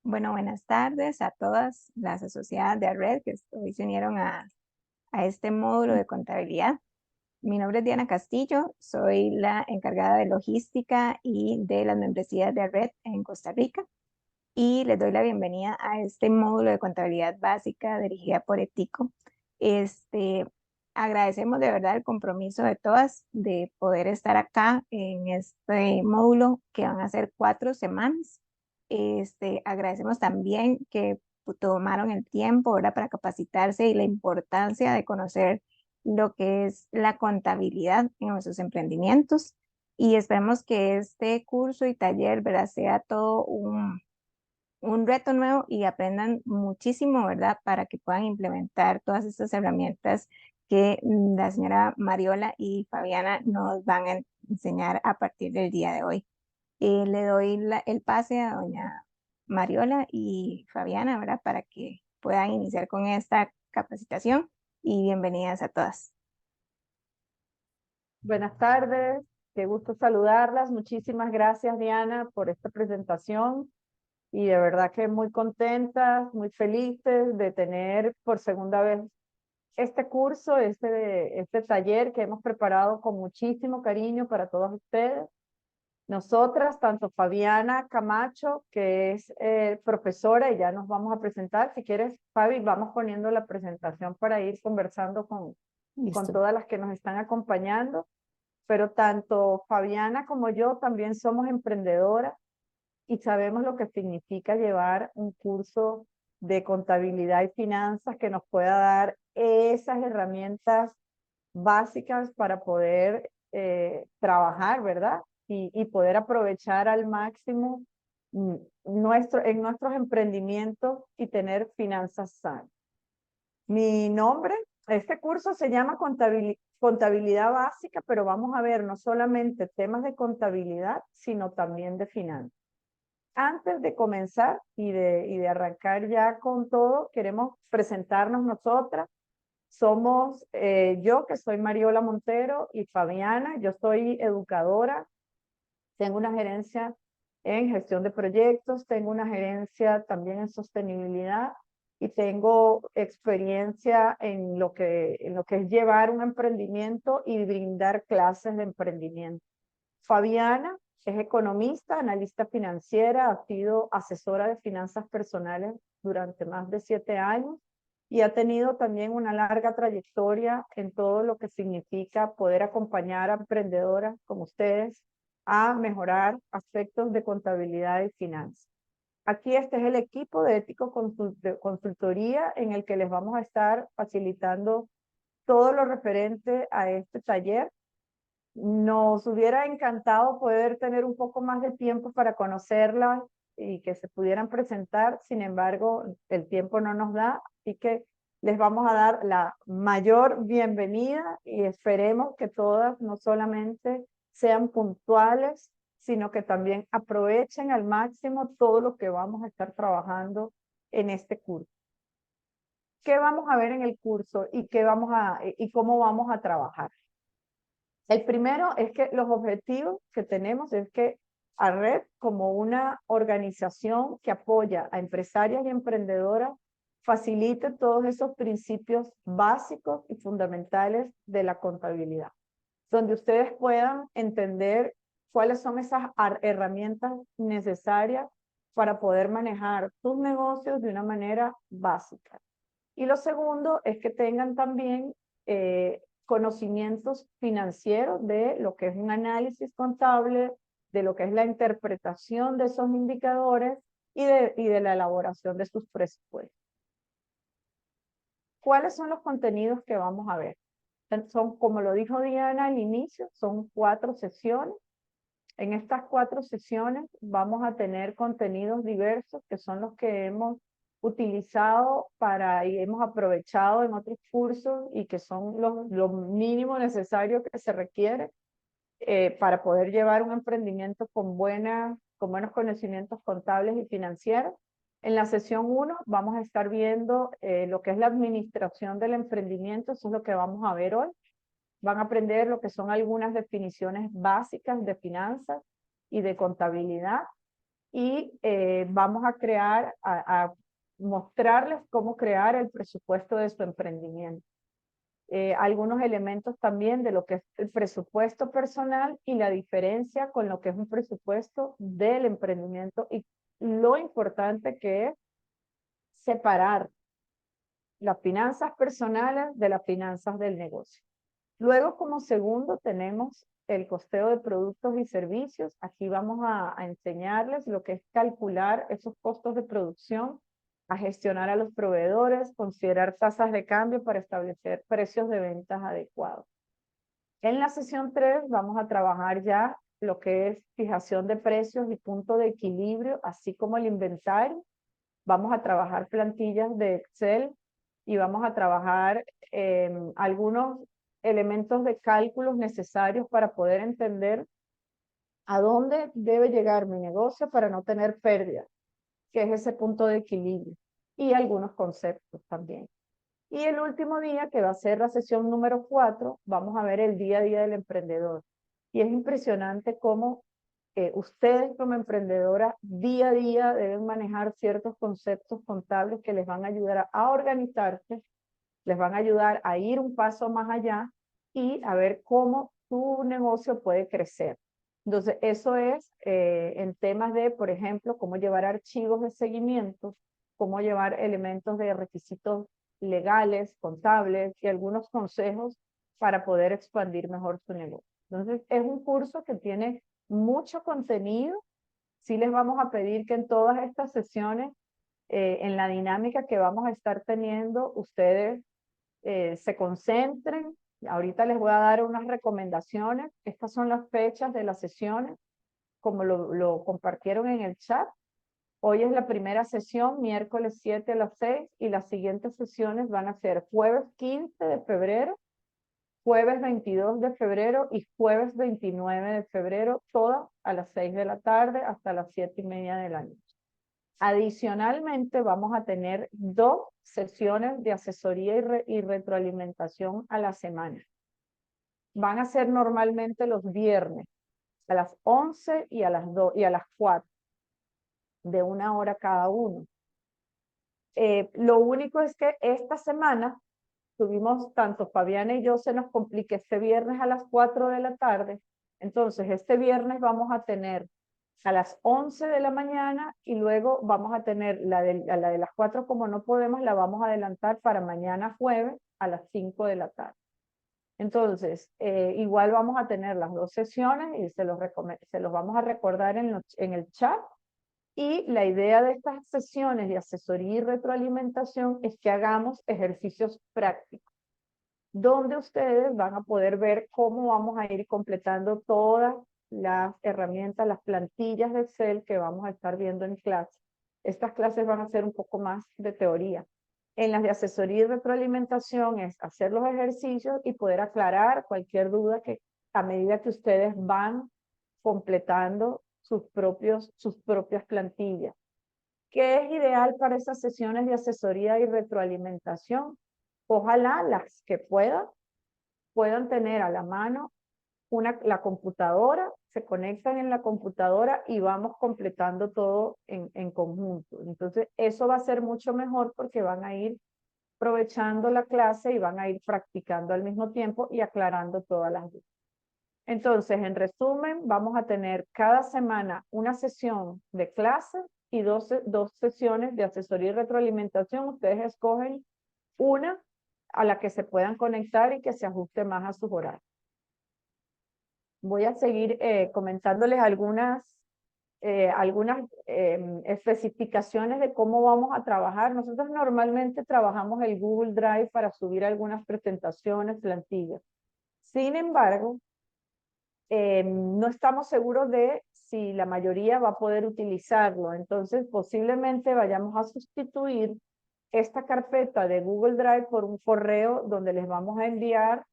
Bueno, buenas tardes a todas las asociadas de red que hoy se unieron a este módulo de contabilidad. Mi nombre es Diana Castillo, soy la encargada de logística y de las membresías de red en Costa Rica y les doy la bienvenida a este módulo de contabilidad básica dirigida por Etico. Este, Agradecemos de verdad el compromiso de todas de poder estar acá en este módulo que van a ser 4 semanas. Agradecemos también que tomaron el tiempo, ¿verdad?, para capacitarse y la importancia de conocer lo que es la contabilidad en nuestros emprendimientos. Y esperemos que este curso y taller, ¿verdad?, sea todo un reto nuevo y aprendan muchísimo, ¿verdad? Para que puedan implementar todas estas herramientas que la señora Mariola y Fabiana nos van a enseñar a partir del día de hoy. Le doy el pase a doña Mariola y Fabiana, ¿verdad? Para que puedan iniciar con esta capacitación y bienvenidas a todas. Buenas tardes, qué gusto saludarlas. Muchísimas gracias, Diana, por esta presentación y de verdad que muy contentas, muy felices de tener por segunda vez este curso, este taller que hemos preparado con muchísimo cariño para todos ustedes. Nosotras, tanto Fabiana Camacho, que es profesora, y ya nos vamos a presentar. Si quieres, Fabi, vamos poniendo la presentación para ir conversando con Listo. todas las que nos están acompañando, pero tanto Fabiana como yo también somos emprendedoras y sabemos lo que significa llevar un curso de contabilidad y finanzas que nos pueda dar esas herramientas básicas para poder trabajar, ¿verdad? Y poder aprovechar al máximo en nuestros emprendimientos y tener finanzas sanas. Mi nombre, este curso se llama Contabilidad Básica, pero vamos a ver no solamente temas de contabilidad, sino también de finanzas. Antes de comenzar y de arrancar ya con todo, queremos presentarnos nosotras. Somos yo, que soy Mariola Montero, y Fabiana. Yo soy educadora, tengo una gerencia en gestión de proyectos, tengo una gerencia también en sostenibilidad y tengo experiencia en lo que es llevar un emprendimiento y brindar clases de emprendimiento. Fabiana es economista, analista financiera, ha sido asesora de finanzas personales durante más de 7 años y ha tenido también una larga trayectoria en todo lo que significa poder acompañar a emprendedoras como ustedes a mejorar aspectos de contabilidad y finanzas. Aquí este es el equipo de Ético de Consultoría en el que les vamos a estar facilitando todo lo referente a este taller. Nos hubiera encantado poder tener un poco más de tiempo para conocerlas y que se pudieran presentar. Sin embargo, el tiempo no nos da, así que les vamos a dar la mayor bienvenida y esperemos que todas no solamente sean puntuales, sino que también aprovechen al máximo todo lo que vamos a estar trabajando en este curso. ¿Qué vamos a ver en el curso y cómo vamos a trabajar? El primero es que los objetivos que tenemos es que ARRED, como una organización que apoya a empresarias y emprendedoras, facilite todos esos principios básicos y fundamentales de la contabilidad, donde ustedes puedan entender cuáles son esas herramientas necesarias para poder manejar sus negocios de una manera básica. Y lo segundo es que tengan también conocimientos financieros de lo que es un análisis contable, de lo que es la interpretación de esos indicadores y de la elaboración de sus presupuestos. ¿Cuáles son los contenidos que vamos a ver? Son, como lo dijo Diana al inicio, son 4 sesiones. En estas 4 sesiones vamos a tener contenidos diversos que son los que hemos utilizado y hemos aprovechado en otros cursos y que son lo mínimo necesario que se requiere para poder llevar un emprendimiento con buenos conocimientos contables y financieros. En la sesión 1 vamos a estar viendo lo que es la administración del emprendimiento, eso es lo que vamos a ver hoy. Van a aprender lo que son algunas definiciones básicas de finanzas y de contabilidad. y vamos a crear, a mostrarles cómo crear el presupuesto de su emprendimiento. Algunos elementos también de lo que es el presupuesto personal y la diferencia con lo que es un presupuesto del emprendimiento y lo importante que es separar las finanzas personales de las finanzas del negocio. Luego, como segundo, tenemos el costeo de productos y servicios. Aquí vamos a enseñarles lo que es calcular esos costos de producción, a gestionar a los proveedores, considerar tasas de cambio para establecer precios de ventas adecuados. En la sesión 3 vamos a trabajar ya lo que es fijación de precios y punto de equilibrio, así como el inventario. Vamos a trabajar plantillas de Excel y vamos a trabajar algunos elementos de cálculos necesarios para poder entender a dónde debe llegar mi negocio para no tener pérdidas, que es ese punto de equilibrio, y algunos conceptos también. Y el último día, que va a ser la sesión número 4, vamos a ver el día a día del emprendedor. Y es impresionante cómo ustedes como emprendedora día a día deben manejar ciertos conceptos contables que les van a ayudar a organizarse, les van a ayudar a ir un paso más allá y a ver cómo tu negocio puede crecer. Entonces, eso es en temas de, por ejemplo, cómo llevar archivos de seguimiento, cómo llevar elementos de requisitos legales, contables y algunos consejos para poder expandir mejor tu negocio. Entonces, es un curso que tiene mucho contenido. Sí les vamos a pedir que en todas estas sesiones, en la dinámica que vamos a estar teniendo, ustedes se concentren. Ahorita les voy a dar unas recomendaciones. Estas son las fechas de las sesiones, como lo compartieron en el chat. Hoy es la primera sesión, miércoles 7 a las 6, y las siguientes sesiones van a ser jueves 15 de febrero, jueves 22 de febrero y jueves 29 de febrero, todas a las 6 de la tarde hasta las 7:30 de la noche. Adicionalmente, vamos a tener 2 sesiones de asesoría y retroalimentación a la semana. Van a ser normalmente los viernes, a las 11 y a las 2 y a las 4, de 1 hora cada uno. Lo único es que esta semana tuvimos, tanto Fabiana y yo, se nos complica este viernes a las 4 de la tarde. Entonces, este viernes vamos a tener a las 11 de la mañana y luego vamos a tener la de las 4, como no podemos, la vamos a adelantar para mañana jueves a las 5 de la tarde. Entonces, igual vamos a tener las 2 sesiones y se los vamos a recordar en el chat. Y la idea de estas sesiones de asesoría y retroalimentación es que hagamos ejercicios prácticos, donde ustedes van a poder ver cómo vamos a ir completando todas las herramientas, las plantillas de Excel que vamos a estar viendo en clase. Estas clases van a ser un poco más de teoría. En las de asesoría y retroalimentación es hacer los ejercicios y poder aclarar cualquier duda que a medida que ustedes van completando sus propias plantillas. ¿Qué es ideal para esas sesiones de asesoría y retroalimentación? Ojalá las que puedan tener a la mano la computadora, se conectan en la computadora y vamos completando todo en conjunto. Entonces, eso va a ser mucho mejor porque van a ir aprovechando la clase y van a ir practicando al mismo tiempo y aclarando todas las dudas. Entonces, en resumen, vamos a tener cada semana una sesión de clase y dos sesiones de asesoría y retroalimentación. Ustedes escogen una a la que se puedan conectar y que se ajuste más a sus horarios. Voy a seguir comentándoles algunas especificaciones de cómo vamos a trabajar. Nosotros normalmente trabajamos el Google Drive para subir algunas presentaciones, plantillas. Sin embargo, no estamos seguros de si la mayoría va a poder utilizarlo. Entonces, posiblemente vayamos a sustituir esta carpeta de Google Drive por un correo donde les vamos a enviar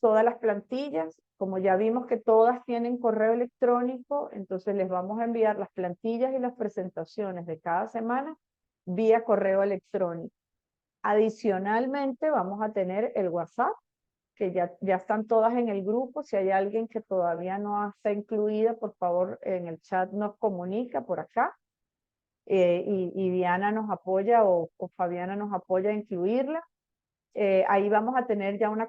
todas las plantillas. Como ya vimos que todas tienen correo electrónico, entonces les vamos a enviar las plantillas y las presentaciones de cada semana vía correo electrónico. Adicionalmente, vamos a tener el WhatsApp, que ya están todas en el grupo. Si hay alguien que todavía no está incluida, por favor, en el chat nos comunica por acá. Y Diana nos apoya o Fabiana nos apoya a incluirla. Ahí vamos a tener ya una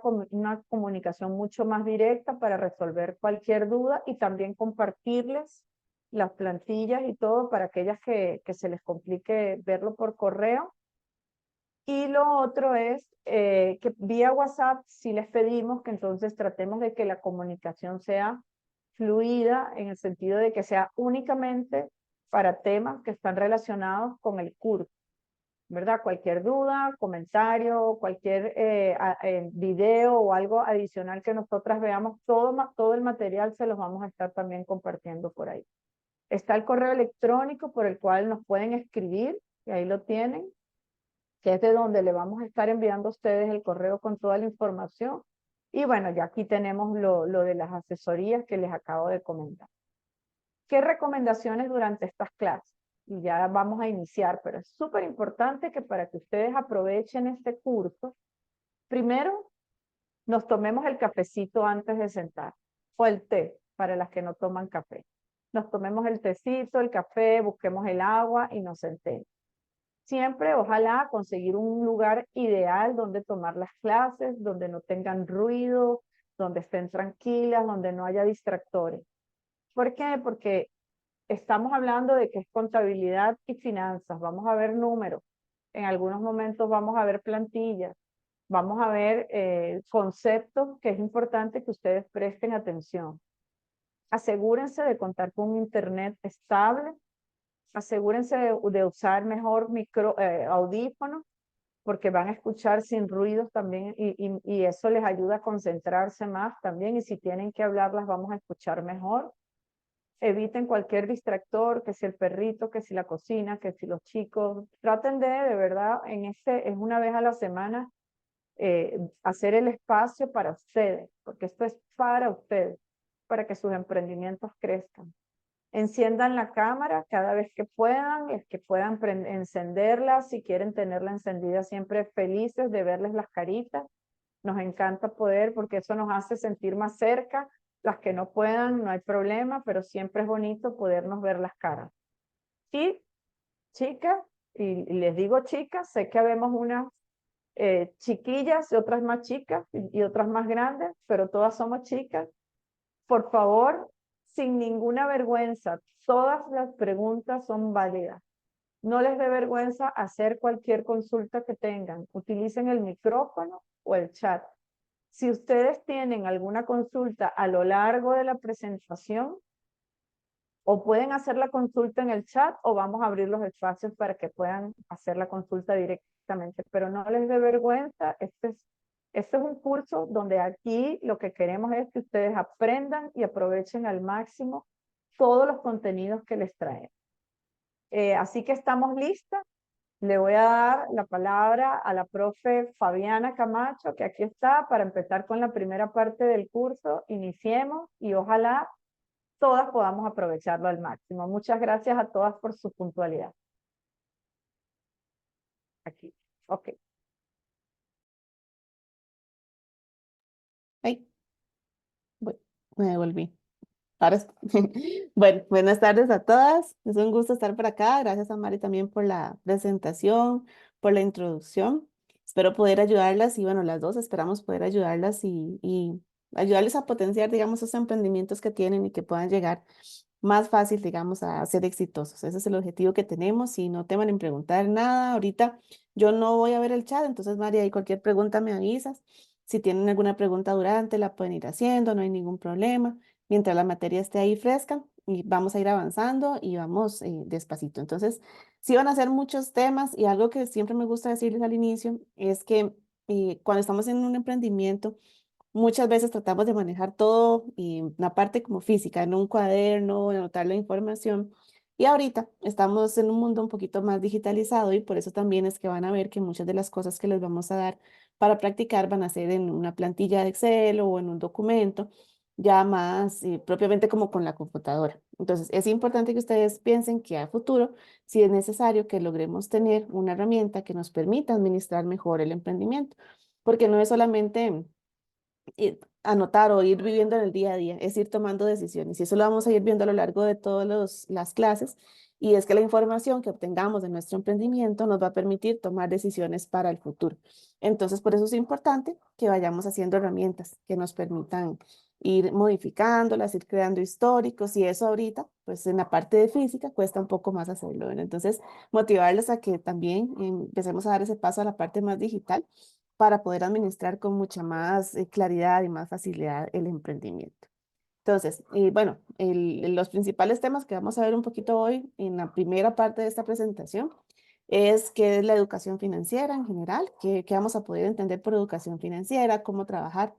comunicación mucho más directa para resolver cualquier duda y también compartirles las plantillas y todo para aquellas que se les complique verlo por correo. Y lo otro es que vía WhatsApp sí les pedimos que entonces tratemos de que la comunicación sea fluida en el sentido de que sea únicamente para temas que están relacionados con el curso, ¿verdad? Cualquier duda, comentario, cualquier video o algo adicional que nosotras veamos, todo el material se los vamos a estar también compartiendo por ahí. Está el correo electrónico por el cual nos pueden escribir, y ahí lo tienen, que es de donde le vamos a estar enviando a ustedes el correo con toda la información. Y bueno, ya aquí tenemos lo de las asesorías que les acabo de comentar. ¿Qué recomendaciones durante estas clases? Y ya vamos a iniciar, pero es súper importante que para que ustedes aprovechen este curso, primero nos tomemos el cafecito antes de sentar, o el té, para las que no toman café. Nos tomemos el tecito, el café, busquemos el agua y nos sentemos. Siempre, ojalá, conseguir un lugar ideal donde tomar las clases, donde no tengan ruido, donde estén tranquilas, donde no haya distractores. ¿Por qué? Porque estamos hablando de que es contabilidad y finanzas. Vamos a ver números. En algunos momentos vamos a ver plantillas. Vamos a ver conceptos que es importante que ustedes presten atención. Asegúrense de contar con un internet estable. Asegúrense de usar mejor audífonos, porque van a escuchar sin ruidos también y eso les ayuda a concentrarse más también. Y si tienen que hablar, las vamos a escuchar mejor. Eviten cualquier distractor, que si el perrito, que si la cocina, que si los chicos. Traten de verdad, es una vez a la semana, hacer el espacio para ustedes, porque esto es para ustedes, para que sus emprendimientos crezcan. Enciendan la cámara cada vez que puedan, es que puedan encenderla, si quieren tenerla encendida, siempre felices de verles las caritas. Nos encanta poder, porque eso nos hace sentir más cerca. Las que no puedan, no hay problema, pero siempre es bonito podernos ver las caras. Y chicas, y les digo chicas, sé que habemos unas chiquillas y otras más chicas y otras más grandes, pero todas somos chicas. Por favor, sin ninguna vergüenza, todas las preguntas son válidas. No les dé vergüenza hacer cualquier consulta que tengan. Utilicen el micrófono o el chat. Si ustedes tienen alguna consulta a lo largo de la presentación, o pueden hacer la consulta en el chat o vamos a abrir los espacios para que puedan hacer la consulta directamente, pero no les dé vergüenza. Este es un curso donde aquí lo que queremos es que ustedes aprendan y aprovechen al máximo todos los contenidos que les traen. Así que estamos listas. Le voy a dar la palabra a la profe Fabiana Camacho, que aquí está, para empezar con la primera parte del curso. Iniciemos y ojalá todas podamos aprovecharlo al máximo. Muchas gracias a todas por su puntualidad. Aquí, ok. Ay, me devolví. Ahora bueno, buenas tardes a todas. Es un gusto estar por acá. Gracias a Mari también por la presentación, por la introducción. Espero poder ayudarlas y bueno, las dos esperamos poder ayudarlas y ayudarles a potenciar, digamos, esos emprendimientos que tienen y que puedan llegar más fácil, digamos, a ser exitosos. Ese es el objetivo que tenemos y no teman en preguntar nada. Ahorita yo no voy a ver el chat, entonces María, ahí cualquier pregunta me avisas. Si tienen alguna pregunta durante, la pueden ir haciendo, no hay ningún problema mientras la materia esté ahí fresca y vamos a ir avanzando y vamos despacito. Entonces, sí van a ser muchos temas y algo que siempre me gusta decirles al inicio es que cuando estamos en un emprendimiento, muchas veces tratamos de manejar todo y la parte como física, en un cuaderno, anotar la información. Y ahorita estamos en un mundo un poquito más digitalizado y por eso también es que van a ver que muchas de las cosas que les vamos a dar para practicar van a ser en una plantilla de Excel o en un documento ya más propiamente como con la computadora. Entonces, es importante que ustedes piensen que a futuro, si es necesario que logremos tener una herramienta que nos permita administrar mejor el emprendimiento, porque no es solamente anotar o ir viviendo en el día a día, es ir tomando decisiones. Y eso lo vamos a ir viendo a lo largo de todas las clases. Y es que la información que obtengamos de nuestro emprendimiento nos va a permitir tomar decisiones para el futuro. Entonces, por eso es importante que vayamos haciendo herramientas que nos permitan ir modificándolas, ir creando históricos. Y eso ahorita, pues en la parte de física, cuesta un poco más hacerlo, ¿verdad? Entonces, motivarles a que también empecemos a dar ese paso a la parte más digital para poder administrar con mucha más claridad y más facilidad el emprendimiento. Entonces, bueno, los principales temas que vamos a ver un poquito hoy en la primera parte de esta presentación es qué es la educación financiera en general, qué vamos a poder entender por educación financiera, cómo trabajar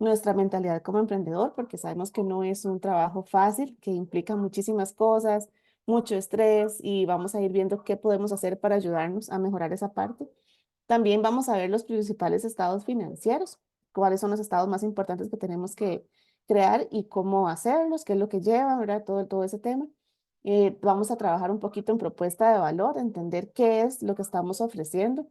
nuestra mentalidad como emprendedor, porque sabemos que no es un trabajo fácil, que implica muchísimas cosas, mucho estrés y vamos a ir viendo qué podemos hacer para ayudarnos a mejorar esa parte. También vamos a ver los principales estados financieros, cuáles son los estados más importantes que tenemos que crear y cómo hacerlos, qué es lo que lleva, ¿verdad? Todo ese tema. Vamos a trabajar un poquito en propuesta de valor, entender qué es lo que estamos ofreciendo.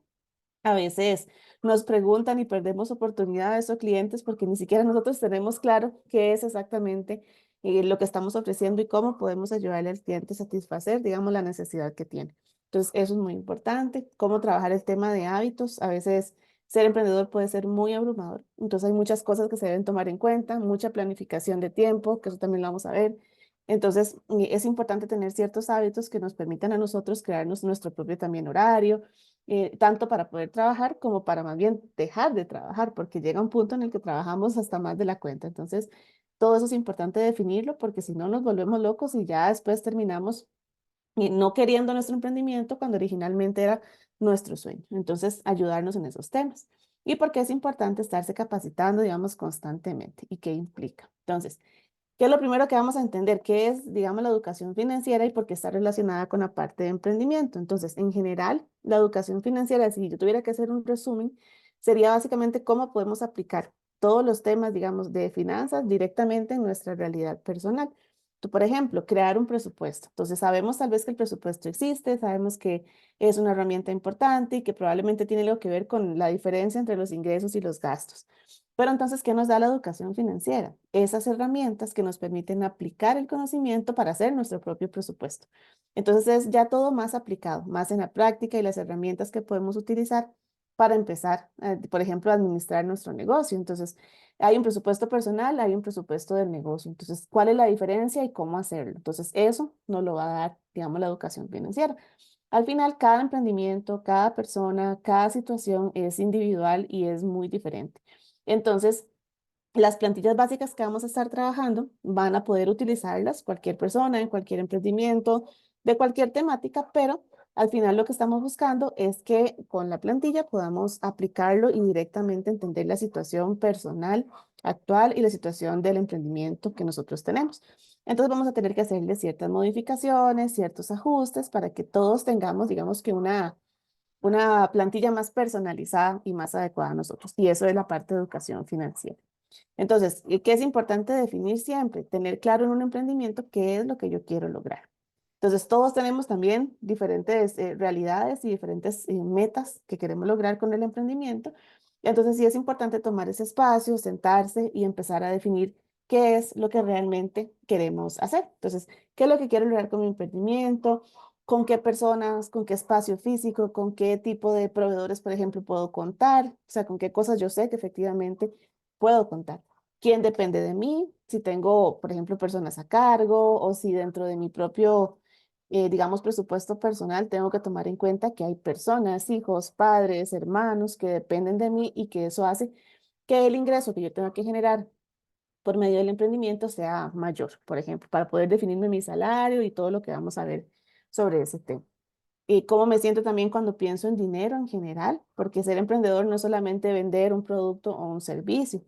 A veces nos preguntan y perdemos oportunidades o clientes porque ni siquiera nosotros tenemos claro qué es exactamente lo que estamos ofreciendo y cómo podemos ayudarle al cliente a satisfacer, digamos, la necesidad que tiene. Entonces, eso es muy importante. Cómo trabajar el tema de hábitos. A veces ser emprendedor puede ser muy abrumador. Entonces, hay muchas cosas que se deben tomar en cuenta, mucha planificación de tiempo, que eso también lo vamos a ver. Entonces, es importante tener ciertos hábitos que nos permitan a nosotros crearnos nuestro propio también horario, tanto para poder trabajar como para más bien dejar de trabajar, porque llega un punto en el que trabajamos hasta más de la cuenta. Entonces, todo eso es importante definirlo porque si no nos volvemos locos y ya después terminamos no queriendo nuestro emprendimiento cuando originalmente era nuestro sueño. Entonces, ayudarnos en esos temas. Y porque es importante estarse capacitando, digamos, constantemente y qué implica. Entonces, ¿qué es lo primero que vamos a entender? ¿Qué es, digamos, la educación financiera y por qué está relacionada con la parte de emprendimiento? Entonces, en general, la educación financiera, si yo tuviera que hacer un resumen, sería básicamente cómo podemos aplicar todos los temas, digamos, de finanzas directamente en nuestra realidad personal. Tú, por ejemplo, crear un presupuesto. Entonces, sabemos tal vez que el presupuesto existe, sabemos que es una herramienta importante y que probablemente tiene algo que ver con la diferencia entre los ingresos y los gastos. Pero entonces, ¿qué nos da la educación financiera? Esas herramientas que nos permiten aplicar el conocimiento para hacer nuestro propio presupuesto. Entonces, es ya todo más aplicado, más en la práctica y las herramientas que podemos utilizar para empezar, por ejemplo, a administrar nuestro negocio. Entonces, hay un presupuesto personal, hay un presupuesto del negocio. Entonces, ¿cuál es la diferencia y cómo hacerlo? Entonces, eso nos lo va a dar, digamos, la educación financiera. Al final, cada emprendimiento, cada persona, cada situación es individual y es muy diferente. Entonces, las plantillas básicas que vamos a estar trabajando van a poder utilizarlas cualquier persona en cualquier emprendimiento de cualquier temática, pero al final lo que estamos buscando es que con la plantilla podamos aplicarlo y directamente entender la situación personal actual y la situación del emprendimiento que nosotros tenemos. Entonces vamos a tener que hacerle ciertas modificaciones, ciertos ajustes para que todos tengamos, digamos que una plantilla más personalizada y más adecuada a nosotros. Y eso es la parte de educación financiera. Entonces, ¿qué es importante definir siempre? Tener claro en un emprendimiento qué es lo que yo quiero lograr. Entonces, todos tenemos también diferentes realidades y diferentes metas que queremos lograr con el emprendimiento. Entonces, sí es importante tomar ese espacio, sentarse y empezar a definir qué es lo que realmente queremos hacer. Entonces, ¿qué es lo que quiero lograr con mi emprendimiento? ¿Con qué personas? ¿Con qué espacio físico? ¿Con qué tipo de proveedores, por ejemplo, puedo contar? O sea, ¿con qué cosas yo sé que efectivamente puedo contar? ¿Quién depende de mí? Si tengo, por ejemplo, personas a cargo o si dentro de mi propio digamos, presupuesto personal, tengo que tomar en cuenta que hay personas, hijos, padres, hermanos que dependen de mí y que eso hace que el ingreso que yo tenga que generar por medio del emprendimiento sea mayor, por ejemplo, para poder definirme mi salario y todo lo que vamos a ver sobre ese tema. Y cómo me siento también cuando pienso en dinero en general, porque ser emprendedor no es solamente vender un producto o un servicio,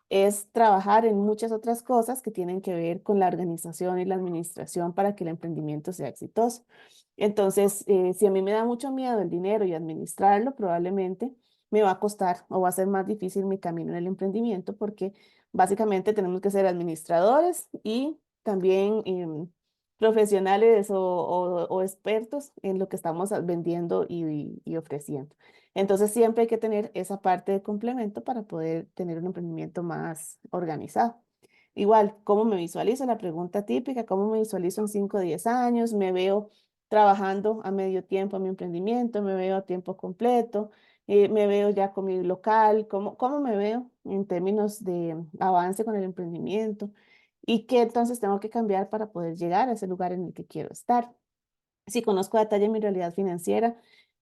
es trabajar en muchas otras cosas que tienen que ver con la organización y la administración para que el emprendimiento sea exitoso. Entonces, si a mí me da mucho miedo el dinero y administrarlo, probablemente me va a costar o va a ser más difícil mi camino en el emprendimiento porque básicamente tenemos que ser administradores y también profesionales o expertos en lo que estamos vendiendo y ofreciendo. Entonces siempre hay que tener esa parte de complemento para poder tener un emprendimiento más organizado. Igual, ¿cómo me visualizo? La pregunta típica, ¿cómo me visualizo en 5 o 10 años? ¿Me veo trabajando a medio tiempo en mi emprendimiento? ¿Me veo a tiempo completo? ¿Me veo ya con mi local? ¿Cómo me veo en términos de avance con el emprendimiento? ¿Y qué entonces tengo que cambiar para poder llegar a ese lugar en el que quiero estar? Si conozco a detalle mi realidad financiera,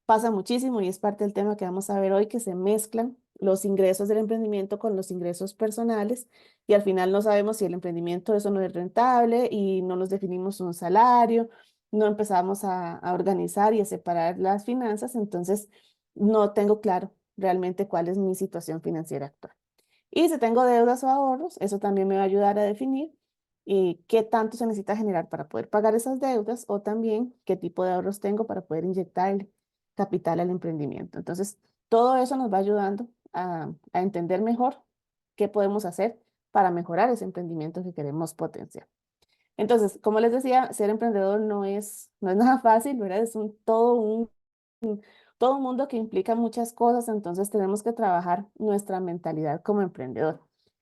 pasa muchísimo y es parte del tema que vamos a ver hoy, que se mezclan los ingresos del emprendimiento con los ingresos personales y al final no sabemos si el emprendimiento eso no es rentable y no nos definimos un salario, no empezamos a organizar y a separar las finanzas, entonces no tengo claro realmente cuál es mi situación financiera actual. Y si tengo deudas o ahorros, eso también me va a ayudar a definir qué tanto se necesita generar para poder pagar esas deudas o también qué tipo de ahorros tengo para poder inyectar capital al emprendimiento. Entonces, todo eso nos va ayudando a entender mejor qué podemos hacer para mejorar ese emprendimiento que queremos potenciar. Entonces, como les decía, ser emprendedor no es nada fácil, ¿verdad? Es todo un mundo que implica muchas cosas, entonces tenemos que trabajar nuestra mentalidad como emprendedor.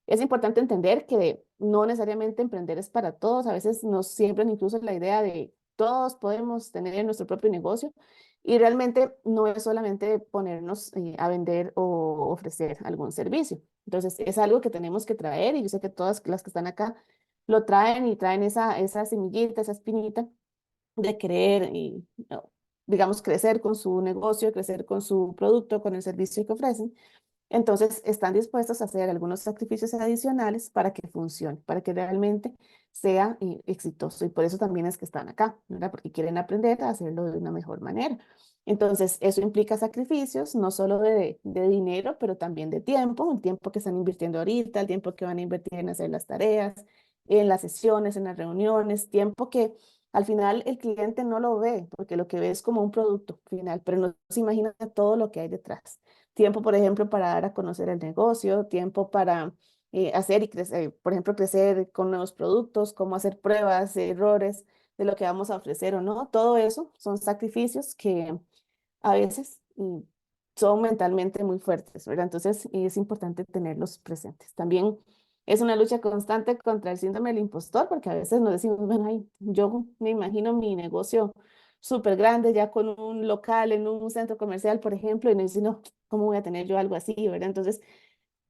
Es importante entender que no necesariamente emprender es para todos, a veces nos siembran incluso la idea de todos podemos tener nuestro propio negocio y realmente no es solamente ponernos a vender o ofrecer algún servicio. Entonces es algo que tenemos que traer y yo sé que todas las que están acá lo traen y traen esa semillita, esa espinita de querer y, no, digamos, crecer con su negocio, crecer con su producto, con el servicio que ofrecen. Entonces, están dispuestos a hacer algunos sacrificios adicionales para que funcione, para que realmente sea exitoso. Y por eso también es que están acá, ¿verdad? Porque quieren aprender a hacerlo de una mejor manera. Entonces, eso implica sacrificios, no solo de dinero, pero también de tiempo, el tiempo que están invirtiendo ahorita, el tiempo que van a invertir en hacer las tareas, en las sesiones, en las reuniones, tiempo que al final el cliente no lo ve, porque lo que ve es como un producto final, pero no se imagina todo lo que hay detrás. Tiempo, por ejemplo, para dar a conocer el negocio, tiempo para hacer y crecer, por ejemplo, crecer con nuevos productos, cómo hacer pruebas, errores de lo que vamos a ofrecer o no. Todo eso son sacrificios que a veces son mentalmente muy fuertes, ¿verdad? Entonces es importante tenerlos presentes. También es una lucha constante contra el síndrome del impostor, porque a veces nos decimos, bueno, ay, yo me imagino mi negocio súper grande, ya con un local en un centro comercial, por ejemplo, y nos dicen, no, ¿cómo voy a tener yo algo así, verdad? Entonces,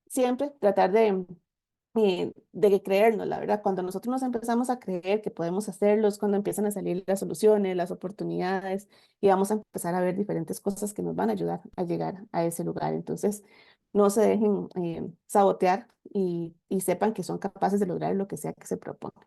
siempre tratar de que creernos, la verdad, cuando nosotros nos empezamos a creer que podemos hacerlos, cuando empiezan a salir las soluciones, las oportunidades, y vamos a empezar a ver diferentes cosas que nos van a ayudar a llegar a ese lugar. Entonces, no se dejen sabotear y sepan que son capaces de lograr lo que sea que se propongan.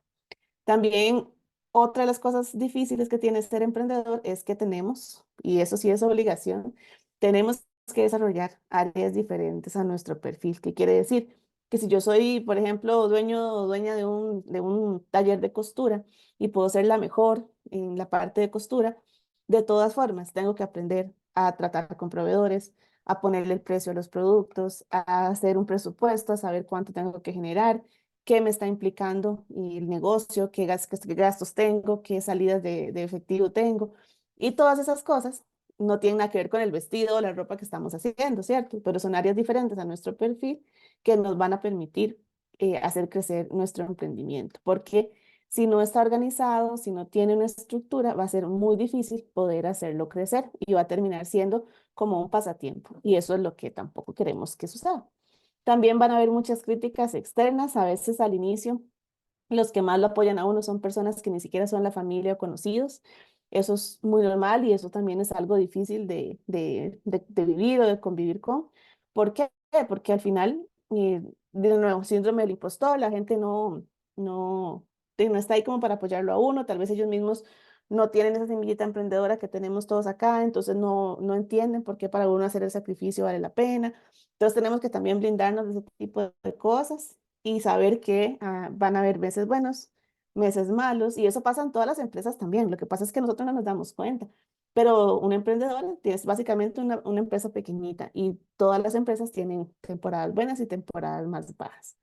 También otra de las cosas difíciles que tiene ser emprendedor es que tenemos, y eso sí es obligación, tenemos que desarrollar áreas diferentes a nuestro perfil. ¿Qué quiere decir? Que si yo soy, por ejemplo, dueño o dueña de un taller de costura y puedo ser la mejor en la parte de costura, de todas formas tengo que aprender a tratar con proveedores, a ponerle el precio a los productos, a hacer un presupuesto, a saber cuánto tengo que generar, qué me está implicando y el negocio, qué gastos tengo, qué salidas de efectivo tengo. Y todas esas cosas no tienen nada que ver con el vestido o la ropa que estamos haciendo, ¿cierto? Pero son áreas diferentes a nuestro perfil que nos van a permitir hacer crecer nuestro emprendimiento. Porque si no está organizado, si no tiene una estructura, va a ser muy difícil poder hacerlo crecer y va a terminar siendo como un pasatiempo. Y eso es lo que tampoco queremos que suceda. También van a haber muchas críticas externas, a veces al inicio. Los que más lo apoyan a uno son personas que ni siquiera son la familia o conocidos. Eso es muy normal y eso también es algo difícil de vivir o de convivir con. ¿Por qué? Porque al final, de nuevo, síndrome del impostor, la gente no, no está ahí como para apoyarlo a uno. Tal vez ellos mismos no tienen esa semillita emprendedora que tenemos todos acá, entonces no entienden por qué para uno hacer el sacrificio vale la pena. Entonces tenemos que también blindarnos de ese tipo de cosas y saber que van a haber meses buenos, meses malos, y eso pasa en todas las empresas también. Lo que pasa es que nosotros no nos damos cuenta, pero un emprendedor es básicamente una empresa pequeñita y todas las empresas tienen temporadas buenas y temporadas más bajas.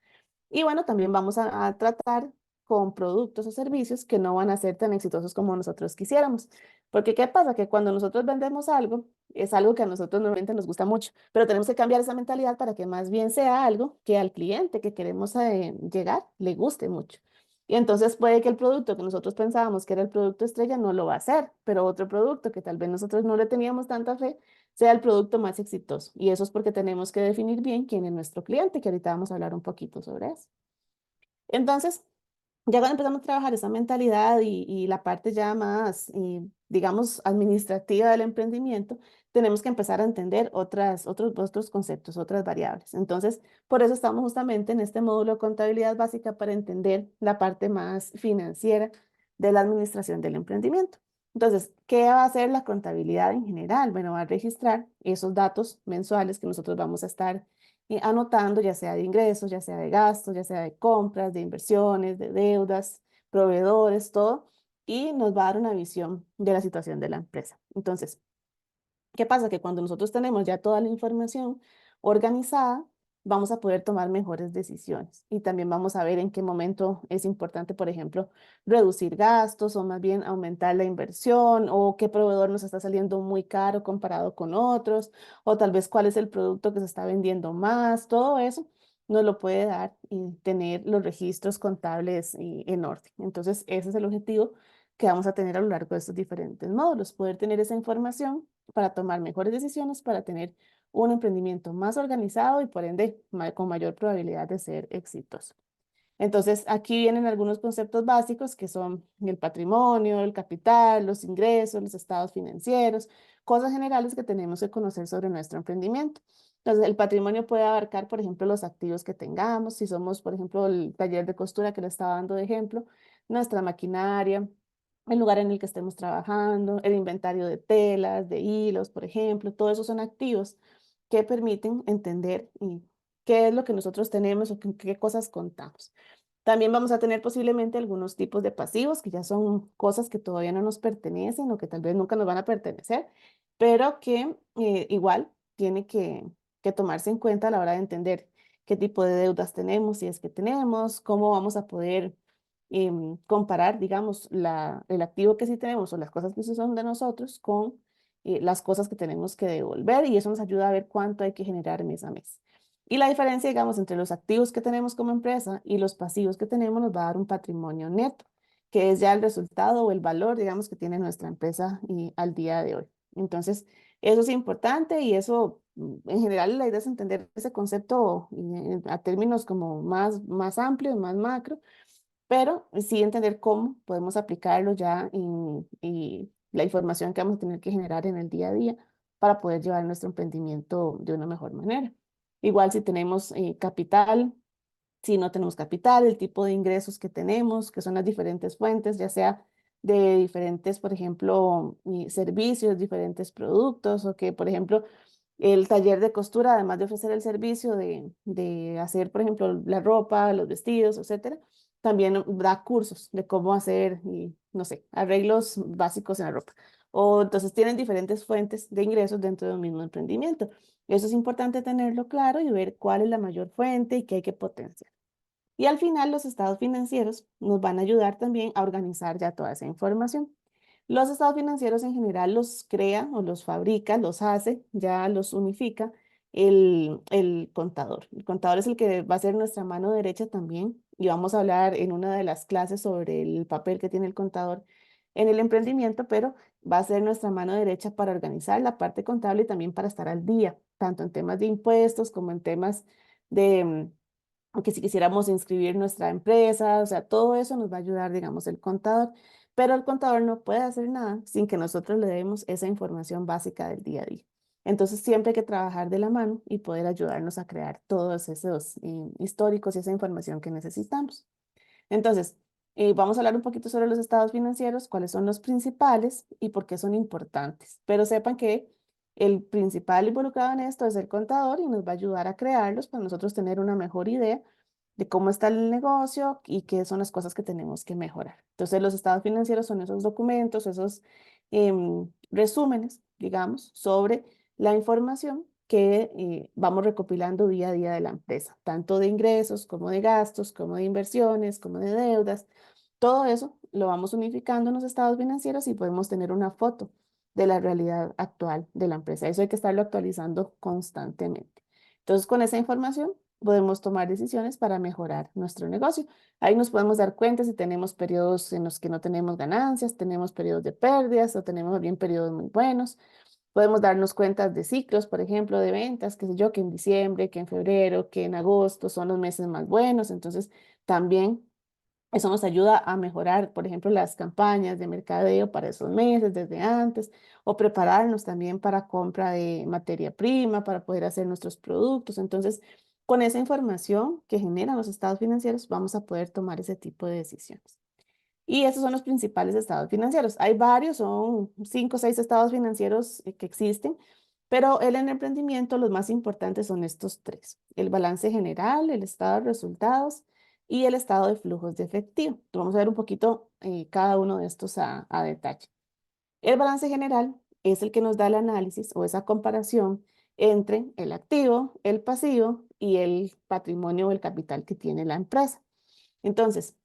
Y bueno, también vamos a tratar con productos o servicios que no van a ser tan exitosos como nosotros quisiéramos. Porque ¿qué pasa? Que cuando nosotros vendemos algo, es algo que a nosotros normalmente nos gusta mucho, pero tenemos que cambiar esa mentalidad para que más bien sea algo que al cliente que queremos llegar le guste mucho. Y entonces puede que el producto que nosotros pensábamos que era el producto estrella no lo va a ser, pero otro producto que tal vez nosotros no le teníamos tanta fe sea el producto más exitoso. Y eso es porque tenemos que definir bien quién es nuestro cliente, que ahorita vamos a hablar un poquito sobre eso. Entonces, ya cuando empezamos a trabajar esa mentalidad y la parte ya más, digamos, administrativa del emprendimiento, tenemos que empezar a entender otros conceptos, otras variables. Entonces, por eso estamos justamente en este módulo de contabilidad básica para entender la parte más financiera de la administración del emprendimiento. Entonces, ¿qué va a hacer la contabilidad en general? Bueno, va a registrar esos datos mensuales que nosotros vamos a estar anotando, ya sea de ingresos, ya sea de gastos, ya sea de compras, de inversiones, de deudas, proveedores, todo, y nos va a dar una visión de la situación de la empresa. Entonces, ¿qué pasa? Que cuando nosotros tenemos ya toda la información organizada, vamos a poder tomar mejores decisiones y también vamos a ver en qué momento es importante, por ejemplo, reducir gastos o más bien aumentar la inversión o qué proveedor nos está saliendo muy caro comparado con otros o tal vez cuál es el producto que se está vendiendo más, todo eso nos lo puede dar y tener los registros contables en orden. Entonces, ese es el objetivo que vamos a tener a lo largo de estos diferentes módulos, poder tener esa información para tomar mejores decisiones, para tener un emprendimiento más organizado y por ende con mayor probabilidad de ser exitoso. Entonces, aquí vienen algunos conceptos básicos que son el patrimonio, el capital, los ingresos, los estados financieros, cosas generales que tenemos que conocer sobre nuestro emprendimiento. Entonces, el patrimonio puede abarcar, por ejemplo, los activos que tengamos, si somos, por ejemplo, el taller de costura que le estaba dando de ejemplo, nuestra maquinaria, el lugar en el que estemos trabajando, el inventario de telas, de hilos, por ejemplo, todo eso son activos que permiten entender qué es lo que nosotros tenemos o qué cosas contamos. También vamos a tener posiblemente algunos tipos de pasivos, que ya son cosas que todavía no nos pertenecen o que tal vez nunca nos van a pertenecer, pero que igual tiene que tomarse en cuenta a la hora de entender qué tipo de deudas tenemos, si es que tenemos, cómo vamos a poder comparar, digamos, el activo que sí tenemos o las cosas que sí son de nosotros con las cosas que tenemos que devolver y eso nos ayuda a ver cuánto hay que generar mes a mes. Y la diferencia, digamos, entre los activos que tenemos como empresa y los pasivos que tenemos nos va a dar un patrimonio neto, que es ya el resultado o el valor, digamos, que tiene nuestra empresa al día de hoy. Entonces, eso es importante y eso, en general, la idea es entender ese concepto a términos como más amplios, más macro, pero sí entender cómo podemos aplicarlo ya y la información que vamos a tener que generar en el día a día para poder llevar nuestro emprendimiento de una mejor manera. Igual si tenemos capital, si no tenemos capital, el tipo de ingresos que tenemos, que son las diferentes fuentes, ya sea de diferentes, por ejemplo, servicios, diferentes productos, o que, por ejemplo, el taller de costura, además de ofrecer el servicio de hacer, por ejemplo, la ropa, los vestidos, etcétera, también da cursos de cómo hacer, no sé, arreglos básicos en la ropa. O entonces tienen diferentes fuentes de ingresos dentro de un mismo emprendimiento. Eso es importante tenerlo claro y ver cuál es la mayor fuente y qué hay que potenciar. Y al final, los estados financieros nos van a ayudar también a organizar ya toda esa información. Los estados financieros en general los crea o los fabrica, los hace, ya los unifica el contador. El contador es el que va a ser nuestra mano derecha también y vamos a hablar en una de las clases sobre el papel que tiene el contador en el emprendimiento, pero va a ser nuestra mano derecha para organizar la parte contable y también para estar al día, tanto en temas de impuestos como en temas de que si quisiéramos inscribir nuestra empresa, o sea, todo eso nos va a ayudar, digamos, el contador, pero el contador no puede hacer nada sin que nosotros le demos esa información básica del día a día. Entonces, siempre hay que trabajar de la mano y poder ayudarnos a crear todos esos históricos y esa información que necesitamos. Entonces, vamos a hablar un poquito sobre los estados financieros, cuáles son los principales y por qué son importantes. Pero sepan que el principal involucrado en esto es el contador y nos va a ayudar a crearlos para nosotros tener una mejor idea de cómo está el negocio y qué son las cosas que tenemos que mejorar. Entonces, los estados financieros son esos documentos, esos resúmenes, digamos, sobre la información que vamos recopilando día a día de la empresa, tanto de ingresos como de gastos, como de inversiones, como de deudas. Todo eso lo vamos unificando en los estados financieros y podemos tener una foto de la realidad actual de la empresa. Eso hay que estarlo actualizando constantemente. Entonces, con esa información podemos tomar decisiones para mejorar nuestro negocio. Ahí nos podemos dar cuenta si tenemos periodos en los que no tenemos ganancias, tenemos periodos de pérdidas o tenemos bien periodos muy buenos. Podemos darnos cuenta de ciclos, por ejemplo, de ventas, qué sé yo, que en diciembre, que en febrero, que en agosto son los meses más buenos. Entonces, también eso nos ayuda a mejorar, por ejemplo, las campañas de mercadeo para esos meses desde antes, o prepararnos también para compra de materia prima, para poder hacer nuestros productos. Entonces, con esa información que generan los estados financieros, vamos a poder tomar ese tipo de decisiones. Y esos son los principales estados financieros. Hay varios, son 5 o 6 estados financieros que existen, pero en el emprendimiento los más importantes son estos tres: el balance general, el estado de resultados y el estado de flujos de efectivo. Vamos a ver un poquito cada uno de estos a detalle. El balance general es el que nos da el análisis o esa comparación entre el activo, el pasivo y el patrimonio o el capital que tiene la empresa. Entonces,